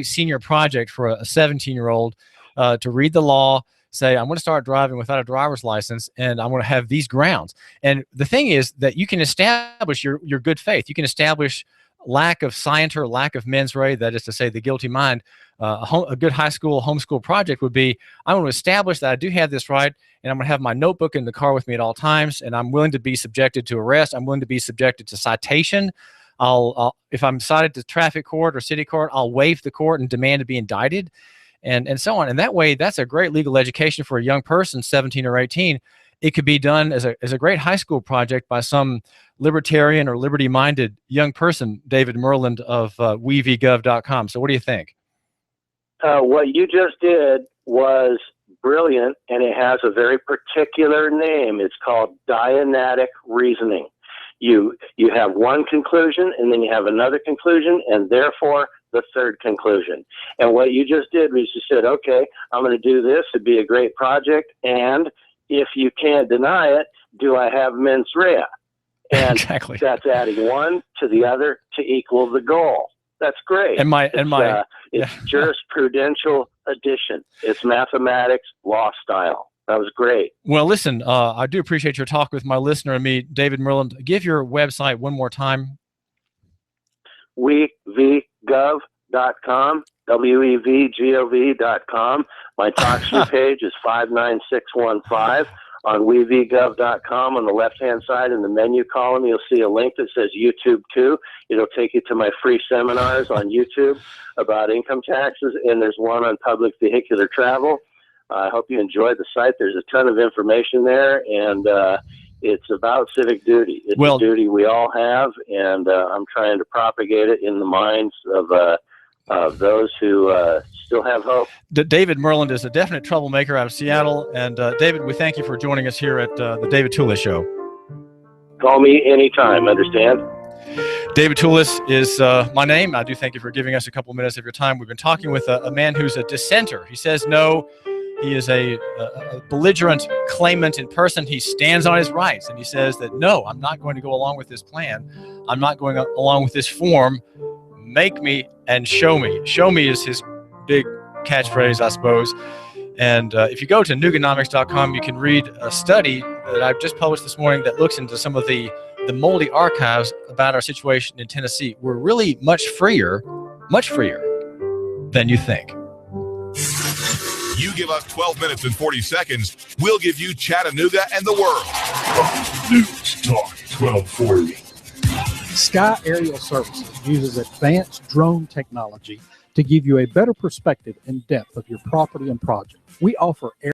senior project for a 17-year-old to read the law, say, I'm going to start driving without a driver's license, and I'm going to have these grounds. And the thing is that you can establish your good faith. You can establish lack of scienter, lack of mens rea, that is to say the guilty mind. A good high school homeschool project would be, I want to establish that I do have this right, and I'm going to have my notebook in the car with me at all times, and I'm willing to be subjected to arrest. I'm willing to be subjected to citation. If I'm cited to traffic court or city court, I'll waive the court and demand to be indicted, and so on. And that way, that's a great legal education for a young person, 17 or 18. It could be done as a great high school project by some libertarian or liberty-minded young person, David Myrland of wevgov.com. So what do you think? What you just did was brilliant, and it has a very particular name. It's called Dianetic reasoning. You have one conclusion, and then you have another conclusion, and therefore the third conclusion. And what you just did was you said, okay, I'm going to do this. It'd be a great project, and if you can't deny it, do I have mens rea? And exactly. That's adding one to the other to equal the goal. That's great. It's jurisprudential addition. It's mathematics, law style. That was great. Well, listen, I do appreciate your talk with my listener and me, David Myrland. Give your website one more time. wevgov.com. wevgov.com. My TalkShoe page is 59615. On wevgov.com, on the left-hand side in the menu column, you'll see a link that says YouTube 2. It'll take you to my free seminars on YouTube about income taxes, and there's one on public vehicular travel. I hope you enjoyed the site. There's a ton of information there, and it's about civic duty. It's a duty we all have, and I'm trying to propagate it in the minds of those who still have hope. David Myrland is a definite troublemaker out of Seattle. And David, we thank you for joining us here at the David Tulis Show. Call me anytime, understand? David Tulis is my name. I do thank you for giving us a couple minutes of your time. We've been talking with a man who's a dissenter. He says no. He is a belligerent claimant in person. He stands on his rights, and he says that, no, I'm not going to go along with this plan. I'm not going along with this form. Make me and show me. Show me is his big catchphrase, I suppose. And if you go to Nooganomics.com, you can read a study that I've just published this morning that looks into some of the moldy archives about our situation in Tennessee. We're really much freer than you think. You give us 12 minutes and 40 seconds, we'll give you Chattanooga and the world. News Talk 1240. Sky Aerial Services uses advanced drone technology to give you a better perspective and depth of your property and project. We offer air